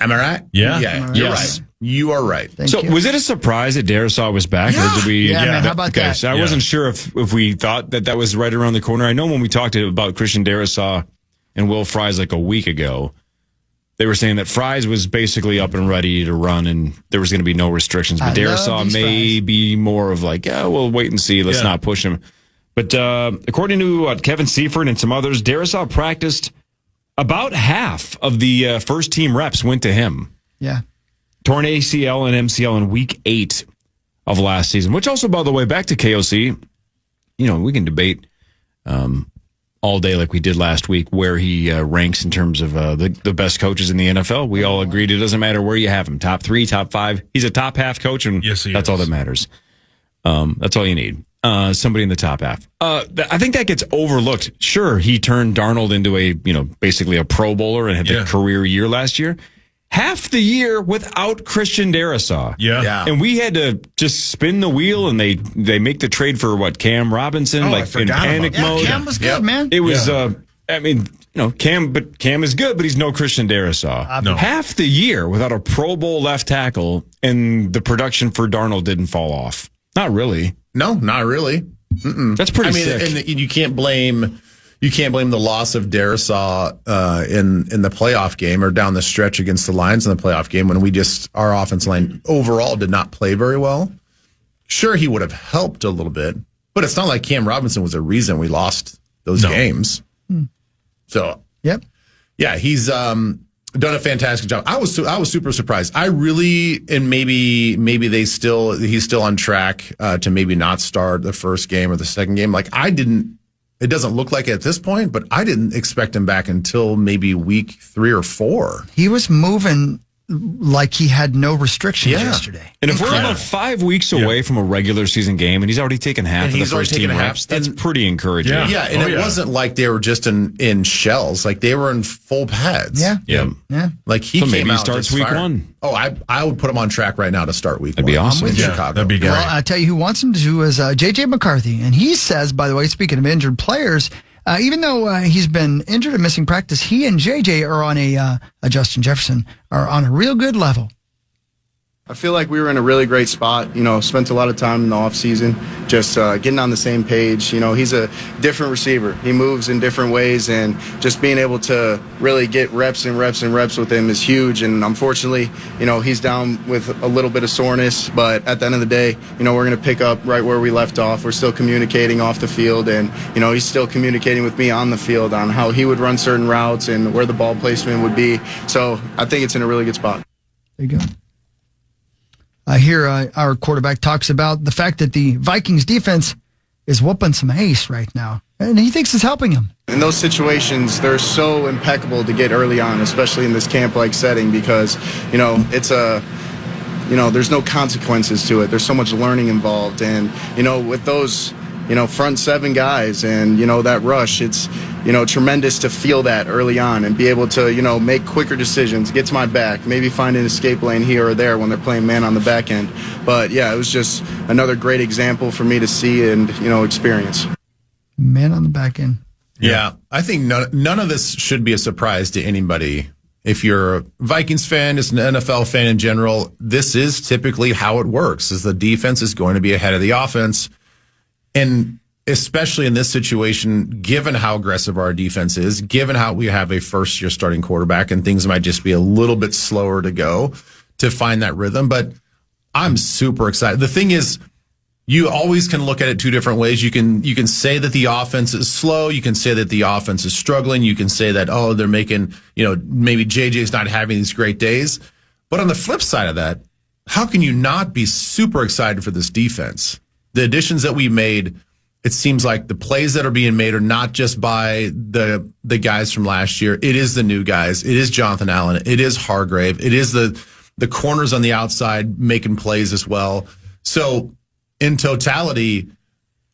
Speaker 4: Am I right?
Speaker 3: Yeah.
Speaker 4: Yeah, you're
Speaker 5: Yes.
Speaker 4: right. You are right.
Speaker 2: Thank
Speaker 5: So
Speaker 2: you.
Speaker 5: was it a surprise that Darisaw was back?
Speaker 4: Yeah.
Speaker 5: Or did we?
Speaker 2: Yeah, man, how about
Speaker 5: okay,
Speaker 2: that?
Speaker 5: so I wasn't sure if we thought that was right around the corner. I know when we talked about Christian Darisaw and Will Fries like a week ago, they were saying that Fries was basically up and ready to run and there was going to be no restrictions. But
Speaker 2: I love
Speaker 5: Darisaw
Speaker 2: these
Speaker 5: may
Speaker 2: Fries.
Speaker 5: be more of like, yeah, we'll wait and see. Let's not push him. But according to Kevin Seifert and some others, Darisaw practiced about half of the first team reps went to him.
Speaker 2: Yeah.
Speaker 5: Torn ACL and MCL in week 8 of last season, which also, by the way, back to KOC, we can debate all day like we did last week where he ranks in terms of the best coaches in the NFL. We all agreed it doesn't matter where you have him, top 3, top 5. He's a top half coach, and
Speaker 3: Yes, he
Speaker 5: that's
Speaker 3: is.
Speaker 5: all that matters. That's all you need. Somebody in the top half. I think that gets overlooked. Sure, he turned Darnold into a, basically a Pro Bowler and had the career year last year. Half the year without Christian Darisaw.
Speaker 3: Yeah.
Speaker 5: And we had to just spin the wheel, and they make the trade for Cam Robinson,
Speaker 4: I
Speaker 5: like in
Speaker 4: forgot
Speaker 5: panic
Speaker 4: about that.
Speaker 5: mode.
Speaker 2: Cam was good, man.
Speaker 5: It was, Cam is good, but he's no Christian Darisaw.
Speaker 3: No.
Speaker 5: Half the year without a Pro Bowl left tackle, and the production for Darnold didn't fall off. Not really.
Speaker 4: No, not really.
Speaker 5: That's pretty sick.
Speaker 4: And you can't blame the loss of Darisaw in the playoff game or down the stretch against the Lions in the playoff game when our offensive line overall did not play very well. Sure, he would have helped a little bit, but it's not like Cam Robinson was a reason we lost those games. So,
Speaker 2: Yep.
Speaker 4: yeah, he's done a fantastic job. I was super surprised. I really, and maybe he's still on track to maybe not start the first game or the second game. Like it doesn't look like it at this point, but I didn't expect him back until maybe week 3 or 4.
Speaker 2: He was moving like he had no restrictions yesterday.
Speaker 5: And if we're about 5 weeks away from a regular season game, and he's already taken half of the first team reps, that's pretty encouraging.
Speaker 4: Yeah, and it wasn't like they were just in shells; like they were in full pads.
Speaker 2: Yeah.
Speaker 4: Like he
Speaker 5: So
Speaker 4: came
Speaker 5: maybe he
Speaker 4: out
Speaker 5: starts
Speaker 4: just
Speaker 5: week
Speaker 4: fired.
Speaker 5: 1.
Speaker 4: Oh, I would put him on track right now to start week 1.
Speaker 5: That'd be awesome.
Speaker 4: I'm with
Speaker 2: Yeah,
Speaker 4: Chicago.
Speaker 3: that'd be great.
Speaker 2: Well, I'll tell you who wants him to is JJ McCarthy. And he says, by the way, speaking of injured players, even though he's been injured and missing practice, he and JJ are on a Justin Jefferson are on a real good level.
Speaker 9: I feel like we were in a really great spot, spent a lot of time in the offseason just getting on the same page. He's a different receiver. He moves in different ways, and just being able to really get reps and reps and reps with him is huge. And unfortunately, he's down with a little bit of soreness, but at the end of the day, we're going to pick up right where we left off. We're still communicating off the field, and, he's still communicating with me on the field on how he would run certain routes and where the ball placement would be. So I think it's in a really good spot.
Speaker 2: There you go. I hear our quarterback talks about the fact that the Vikings defense is whooping some ace right now, and he thinks it's helping him.
Speaker 9: In those situations, they're so impeccable to get early on, especially in this camp-like setting, because, it's there's no consequences to it. There's so much learning involved. And, with those, front 7 guys and, that rush, it's, tremendous to feel that early on and be able to, make quicker decisions, get to my back, maybe find an escape lane here or there when they're playing man on the back end. But, yeah, it was just another great example for me to see and, experience.
Speaker 2: Man on the back end.
Speaker 4: Yeah, I think none of this should be a surprise to anybody. If you're a Vikings fan, just an NFL fan in general, this is typically how it works, is the defense is going to be ahead of the offense. And especially in this situation, given how aggressive our defense is, given how we have a first-year starting quarterback and things might just be a little bit slower to go to find that rhythm. But I'm super excited. The thing is, you always can look at it 2 different ways. You can say that the offense is slow. You can say that the offense is struggling. You can say that, they're making, maybe JJ's not having these great days. But on the flip side of that, how can you not be super excited for this defense? The additions that we made, it seems like the plays that are being made are not just by the guys from last year. It is the new guys. It is Jonathan Allen. It is Hargrave. It is the corners on the outside making plays as well. So in totality,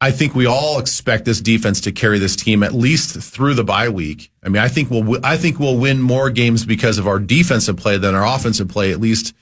Speaker 4: I think we all expect this defense to carry this team at least through the bye week. I mean, I think we'll win more games because of our defensive play than our offensive play, at least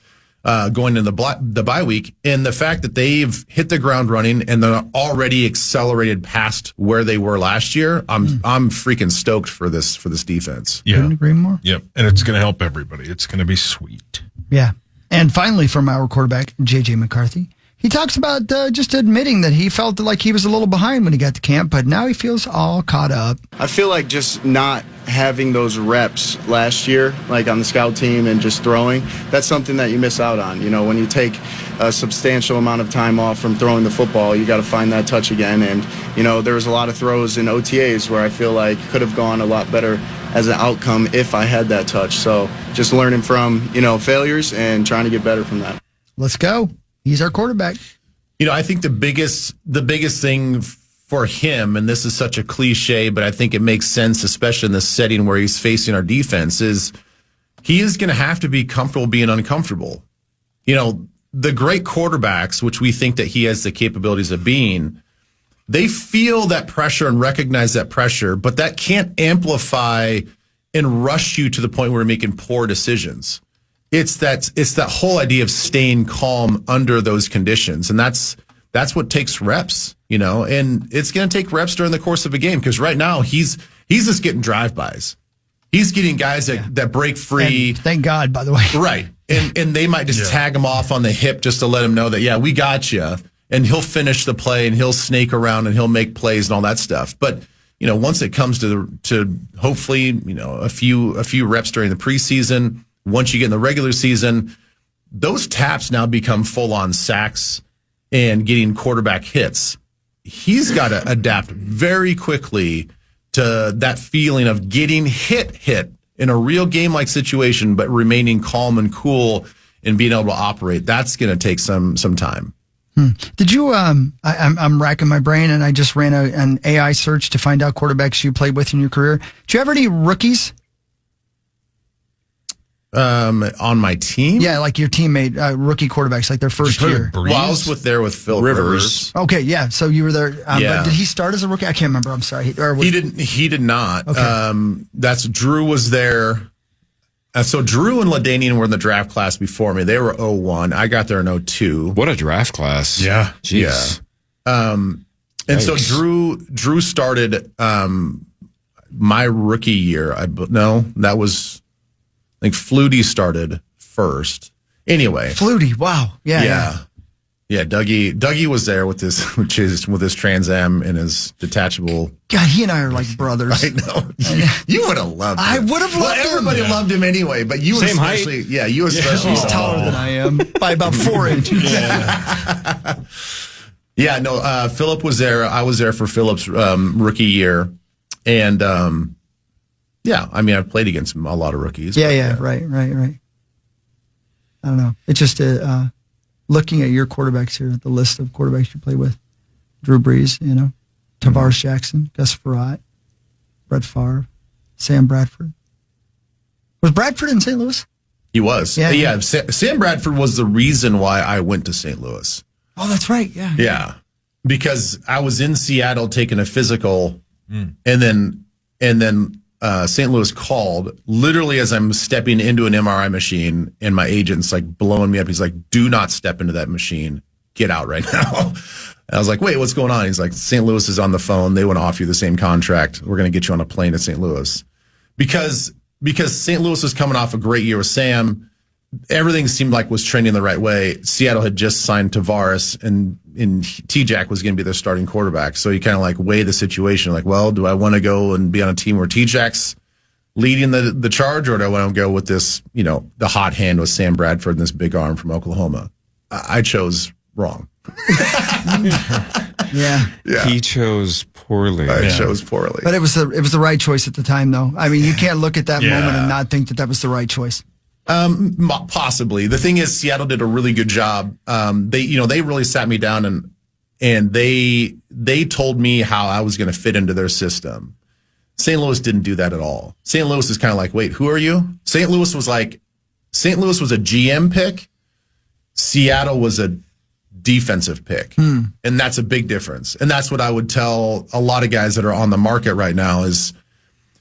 Speaker 4: going into the bye week. And the fact that they've hit the ground running and they're already accelerated past where they were last year, I'm freaking stoked for this defense.
Speaker 3: Yeah.
Speaker 2: Couldn't agree more.
Speaker 3: Yep. And it's going to help everybody. It's going to be sweet.
Speaker 2: Yeah. And finally, from our quarterback, JJ McCarthy, he talks about just admitting that he felt like he was a little behind when he got to camp, but now he feels all caught up.
Speaker 9: I feel like just not having those reps last year, like on the scout team and just throwing, that's something that you miss out on. You know, when you take a substantial amount of time off from throwing the football, you got to find that touch again. And, you know, there was a lot of throws in OTAs where I feel like could have gone a lot better as an outcome if I had that touch. So just learning from, you know, failures and trying to get better from that.
Speaker 2: Let's go. He's our quarterback.
Speaker 4: You know, I think the biggest thing for him, and this is such a cliche, but I think it makes sense, especially in the setting where he's facing our defense, is he is going to have to be comfortable being uncomfortable. You know, the great quarterbacks, which we think that he has the capabilities of being, they feel that pressure and recognize that pressure, but that can't amplify and rush you to the point where you're making poor decisions. It's that whole idea of staying calm under those conditions. And that's what takes reps, you know, and it's going to take reps during the course of a game. Cause right now he's just getting drive-bys. He's getting guys that break free.
Speaker 2: And thank God, by the way.
Speaker 4: Right. And they might just tag him off on the hip just to let him know that, yeah, we got you. And he'll finish the play and he'll snake around and he'll make plays and all that stuff. But, you know, once it comes to hopefully, you know, a few reps during the preseason, once you get in the regular season, those taps now become full-on sacks and getting quarterback hits. He's got to adapt very quickly to that feeling of getting hit in a real game-like situation, but remaining calm and cool and being able to operate. That's going to take some time.
Speaker 2: Did you, I'm racking my brain, and I just ran an AI search to find out quarterbacks you played with in your career. Did you have any rookies?
Speaker 4: On my team?
Speaker 2: Yeah, like your teammate, rookie quarterbacks, like their first year.
Speaker 4: Well, I was there with Phil Rivers.
Speaker 2: Okay, yeah. So you were there.
Speaker 4: Yeah.
Speaker 2: But did he start as a rookie? I can't remember. I'm sorry.
Speaker 4: He did not.
Speaker 2: Okay.
Speaker 4: That's Drew was there. So Drew and LaDainian were in the draft class before me. They were 01. I got there in 02.
Speaker 5: What a draft class.
Speaker 3: Yeah.
Speaker 5: Jeez.
Speaker 4: Yeah. And so Drew started my rookie year. That was, I think Flutie started first. Anyway.
Speaker 2: Flutie, wow. Yeah.
Speaker 4: Yeah, Dougie was there with his Trans Am and his detachable.
Speaker 2: God, he and I are like brothers.
Speaker 4: I know. You would have loved him.
Speaker 2: I would have loved him.
Speaker 4: Everybody loved him anyway, but you
Speaker 5: Same
Speaker 4: especially.
Speaker 5: height.
Speaker 4: Yeah, you especially.
Speaker 2: He's taller than I am by about 4 inches.
Speaker 4: Yeah, no, Philip was there. I was there for Philip's rookie year. And, yeah, I mean, I've played against a lot of rookies.
Speaker 2: Yeah, right. I don't know. It's just looking at your quarterbacks here, the list of quarterbacks you play with. Drew Brees, you know, Tavares Jackson, Gus Frerotte, Brett Favre, Sam Bradford. Was Bradford in St. Louis?
Speaker 4: He was.
Speaker 2: Yeah.
Speaker 4: Sam Bradford was the reason why I went to St. Louis.
Speaker 2: Oh, that's right. Yeah.
Speaker 4: Yeah. Because I was in Seattle taking a physical and then St. Louis called literally as I'm stepping into an MRI machine and my agent's like blowing me up. He's like, do not step into that machine. Get out right now. And I was like, wait, what's going on? He's like, St. Louis is on the phone. They want to offer you the same contract. We're going to get you on a plane to St. Louis. Because St. Louis was coming off a great year with Sam. Everything seemed like was trending the right way. Seattle had just signed Tavares and T-Jack was going to be their starting quarterback. So you kind of like weigh the situation. Like, well, do I want to go and be on a team where T-Jack's leading the charge, or do I want to go with this, you know, the hot hand with Sam Bradford and this big arm from Oklahoma? I chose wrong.
Speaker 2: Yeah.
Speaker 5: He chose poorly.
Speaker 4: I chose poorly.
Speaker 2: But it was the right choice at the time, though. I mean, you can't look at that moment and not think that was the right choice.
Speaker 4: Possibly. The thing is, Seattle did a really good job. They really sat me down and they told me how I was going to fit into their system. St. Louis didn't do that at all. St. Louis is kind of like, wait, who are you? St. Louis was a GM pick. Seattle was a defensive pick. And that's a big difference. And that's what I would tell a lot of guys that are on the market right now is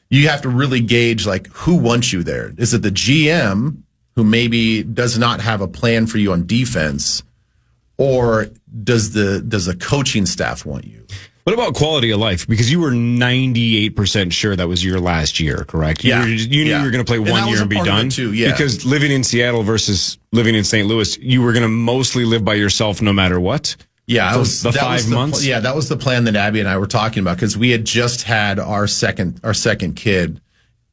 Speaker 4: you have to really gauge, like, who wants you there? Is it the GM who maybe does not have a plan for you on defense, or does the coaching staff want you?
Speaker 5: What about quality of life? Because you were 98% sure that was your last year, correct? You knew you were going to play 1 year and be done.
Speaker 4: Too, yeah.
Speaker 5: Because living in Seattle versus living in St. Louis, you were going to mostly live by yourself no matter what.
Speaker 4: Yeah,
Speaker 5: that was the 5 months.
Speaker 4: That was the plan that Abby and I were talking about, because we had just had our second kid,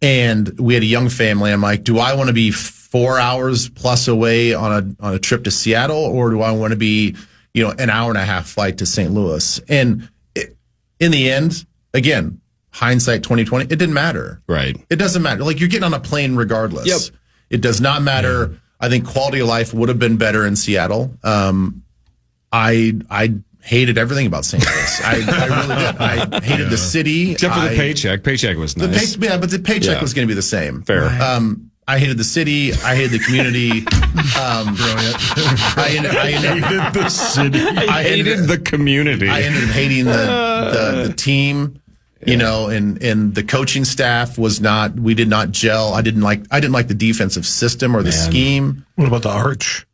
Speaker 4: and we had a young family. I'm like, do I want to be 4 hours plus away on a trip to Seattle, or do I want to be, an hour and a half flight to St. Louis? And in the end, again, hindsight 2020, it didn't matter.
Speaker 5: Right.
Speaker 4: It doesn't matter. Like, you're getting on a plane regardless.
Speaker 5: Yep.
Speaker 4: It does not matter. Yeah. I think quality of life would have been better in Seattle. I hated everything about St. Louis. I really did. I hated the city.
Speaker 5: Except for the paycheck. Paycheck was nice.
Speaker 4: But the paycheck was going to be the same.
Speaker 5: Fair.
Speaker 4: I hated the city. I hated the community.
Speaker 3: Brilliant.
Speaker 4: I hated the city.
Speaker 5: I hated the community.
Speaker 4: I ended up hating the team, and the coaching staff we did not gel. I didn't like the defensive system or the scheme.
Speaker 8: What about the arch?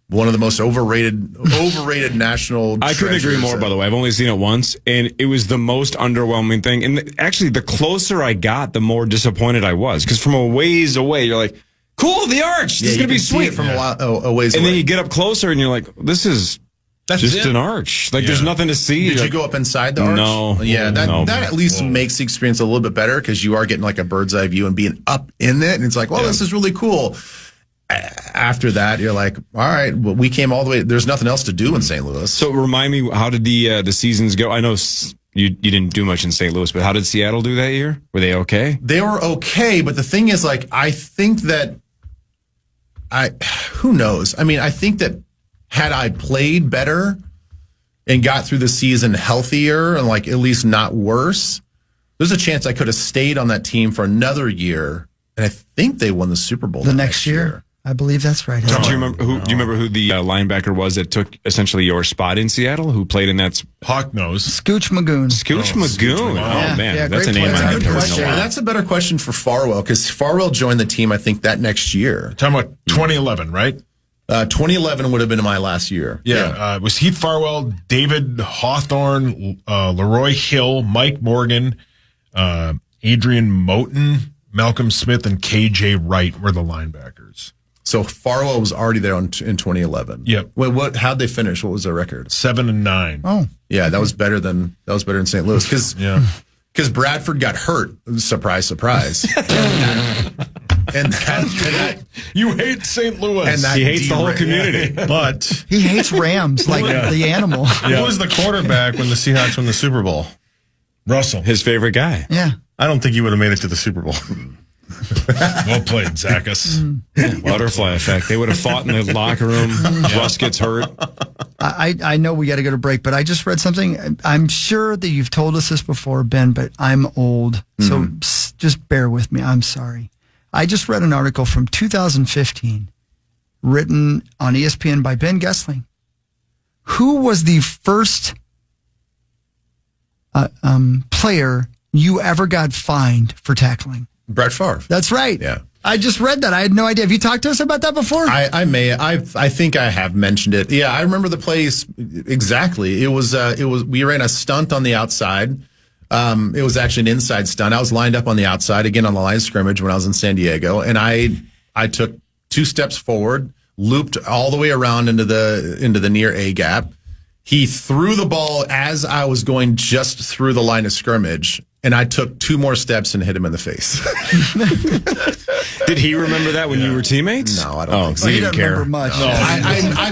Speaker 4: One of the most overrated national
Speaker 5: I couldn't agree more, by the way. I've only seen it once, and it was the most underwhelming thing. And actually, the closer I got, the more disappointed I was. Because from a ways away, you're like, cool, the arch. This is going to be sweet.
Speaker 4: From a ways
Speaker 5: and
Speaker 4: away.
Speaker 5: then you get up closer, and you're like, this is just an arch. Like, there's nothing to see.
Speaker 4: Did you go up inside the arch?
Speaker 5: No.
Speaker 4: Yeah, that at least makes the experience a little bit better, because you are getting like a bird's eye view and being up in it. And it's like, well, this is really cool. After that, you're like, all right, well, we came all the way. There's nothing else to do in St. Louis.
Speaker 5: So remind me, how did the seasons go? I know you didn't do much in St. Louis, but how did Seattle do that year? Were they okay?
Speaker 4: They were okay, but the thing is, like, I think that who knows? I mean, I think that had I played better and got through the season healthier and, like, at least not worse, there's a chance I could have stayed on that team for another year. And I think they won the Super Bowl
Speaker 2: the next year. I believe that's right.
Speaker 5: Do you remember who the linebacker was that took essentially your spot in Seattle? Who played in that?
Speaker 3: Hawknose.
Speaker 2: Scooch Magoon.
Speaker 5: Scooch Magoon. Oh man, that's a name I haven't heard in a while.
Speaker 4: That's a better question for Farwell, because Farwell joined the team, I think, that next year.
Speaker 3: Talking about 2011, right?
Speaker 4: 2011 would have been my last year.
Speaker 3: Yeah. It was Heath Farwell, David Hawthorne, Leroy Hill, Mike Morgan, Adrian Moten, Malcolm Smith, and KJ Wright were the linebackers.
Speaker 4: So Farwell was already there in 2011.
Speaker 3: Yep.
Speaker 4: Wait, how'd they finish? What was their record?
Speaker 3: 7-9.
Speaker 2: Oh,
Speaker 4: yeah, that was better in St. Louis, because Bradford got hurt. Surprise, surprise. and that
Speaker 3: you hate St. Louis.
Speaker 4: And
Speaker 5: he hates the whole community,
Speaker 8: but
Speaker 2: he hates Rams like the animal.
Speaker 8: Who was the quarterback when the Seahawks won the Super Bowl?
Speaker 3: Russell,
Speaker 5: his favorite guy.
Speaker 2: Yeah.
Speaker 8: I don't think he would have made it to the Super Bowl.
Speaker 3: Well played, Zachus.
Speaker 5: Butterfly effect. They would have fought in the locker room. Russ gets hurt.
Speaker 2: I know we got to go to break, but I just read something. I'm sure that you've told us this before, Ben, but I'm old. So just bear with me. I'm sorry. I just read an article from 2015 written on ESPN by Ben Gessling. Who was the first player you ever got fined for tackling?
Speaker 4: Brett Favre.
Speaker 2: That's right.
Speaker 4: Yeah.
Speaker 2: I just read that. I had no idea. Have you talked to us about that before?
Speaker 4: I think I have mentioned it. Yeah, I remember the plays exactly. It was we ran a stunt on the outside. It was actually an inside stunt. I was lined up on the outside again on the line of scrimmage when I was in San Diego, and I took 2 steps forward, looped all the way around into the near A gap. He threw the ball as I was going just through the line of scrimmage, and I took 2 more steps and hit him in the face.
Speaker 5: Did he remember that when you were teammates?
Speaker 4: No, I don't think so.
Speaker 2: He didn't remember much.
Speaker 3: No,
Speaker 4: I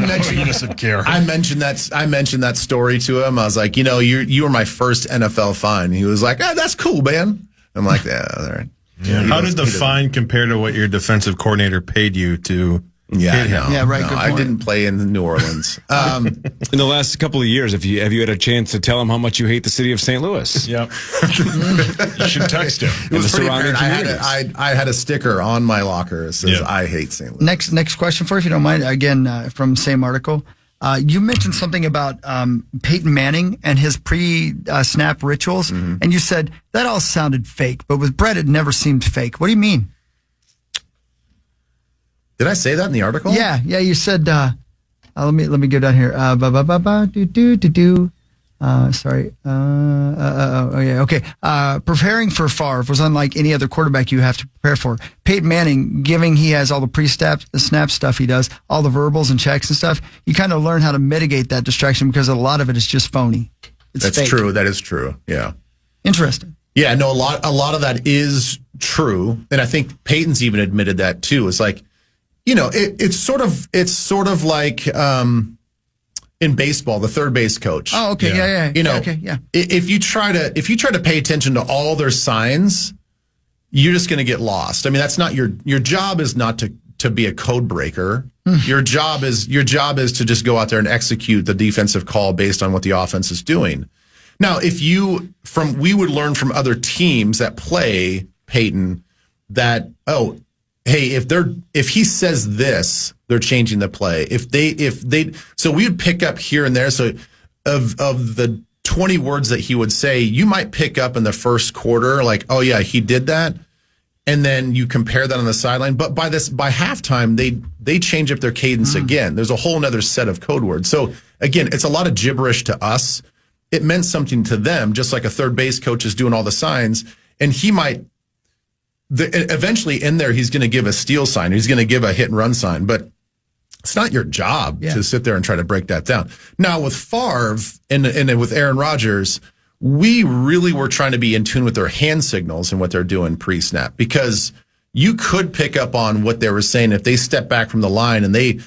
Speaker 4: mentioned that story to him. I was like, you were my first NFL fine. He was like, that's cool, man. I'm like, yeah, all right.
Speaker 8: Yeah. How did the fine compare to what your defensive coordinator paid you to?
Speaker 4: Yeah, no,
Speaker 2: yeah, right.
Speaker 4: No,
Speaker 2: good
Speaker 4: I
Speaker 2: point.
Speaker 4: didn't play in New Orleans.
Speaker 5: In the last couple of years, have you had a chance to tell him how much you hate the city of St. Louis?
Speaker 3: Yep. You should text him.
Speaker 4: It was pretty apparent. I had a sticker on my locker that says, I hate St. Louis.
Speaker 2: Next question for you, if you don't mind. Again, from the same article. You mentioned something about Peyton Manning and his pre-snap rituals, and you said that all sounded fake, but with Brett, it never seemed fake. What do you mean?
Speaker 4: Did I say that in the article?
Speaker 2: Yeah. You said. Let me go down here. Sorry. Okay. Preparing for Favre was unlike any other quarterback you have to prepare for. Peyton Manning, given he has all the snap stuff he does, all the verbals and checks and stuff, you kind of learn how to mitigate that distraction because a lot of it is just phony.
Speaker 4: That's
Speaker 2: fake.
Speaker 4: true. That is true. Yeah.
Speaker 2: Interesting.
Speaker 4: Yeah. No, a lot of that is true, and I think Peyton's even admitted that too. It's like, it's sort of like in baseball, the third base coach.
Speaker 2: Oh, okay, yeah. Okay, yeah.
Speaker 4: If you try to pay attention to all their signs, you're just going to get lost. I mean, that's not your job. Is not to be a code breaker. Your job is to just go out there and execute the defensive call based on what the offense is doing. Now, we would learn from other teams that play Peyton that, hey, if he says this, they're changing the play. So we would pick up here and there. So of the 20 words that he would say, you might pick up in the first quarter, like, oh yeah, he did that. And then you compare that on the sideline. But by halftime, they change up their cadence again. There's a whole nother set of code words. So again, it's a lot of gibberish to us. It meant something to them, just like a third base coach is doing all the signs. And he might, eventually in there, he's going to give a steal sign. He's going to give a hit and run sign. But it's not your job to sit there and try to break that down. Now, with Favre and with Aaron Rodgers, we really were trying to be in tune with their hand signals and what they're doing pre-snap, because you could pick up on what they were saying if they step back from the line and they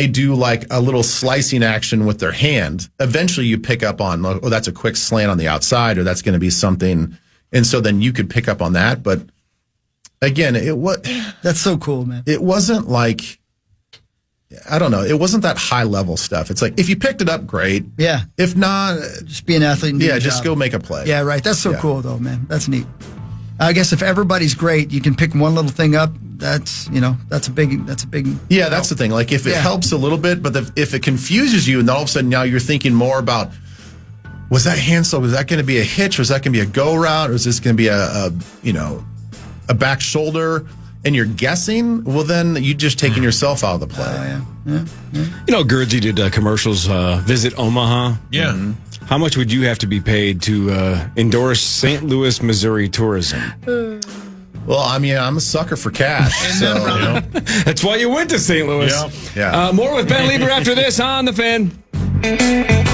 Speaker 4: do like a little slicing action with their hand. Eventually, you pick up on, oh, that's a quick slant on the outside, or that's going to be something, and so then you could pick up on that. But again,
Speaker 2: that's so cool, man.
Speaker 4: It wasn't like, I don't know. It wasn't that high level stuff. It's like, if you picked it up, great.
Speaker 2: Yeah.
Speaker 4: If not,
Speaker 2: just be an athlete and do your
Speaker 4: just
Speaker 2: job.
Speaker 4: go make a play.
Speaker 2: Yeah, right. That's so cool, though, man. That's neat. I guess if everybody's great, you can pick one little thing up. That's a big.
Speaker 4: Yeah, that's the thing. Like, if it helps a little bit, but if it confuses you, and then all of a sudden now you're thinking more about, was that hand slope? Was that going to be a hitch? Was that going to be a go route? Or is this going to be a back shoulder? And you're guessing, well, then you're just taking yourself out of the play.
Speaker 5: Yeah. Guernsey did commercials, Visit Omaha.
Speaker 3: Yeah.
Speaker 5: Mm-hmm. How much would you have to be paid to endorse St. Louis, Missouri tourism?
Speaker 4: Well, I mean, I'm a sucker for cash. So
Speaker 5: That's why you went to St. Louis.
Speaker 4: Yeah.
Speaker 5: More with Ben Lieber after this on The Fan.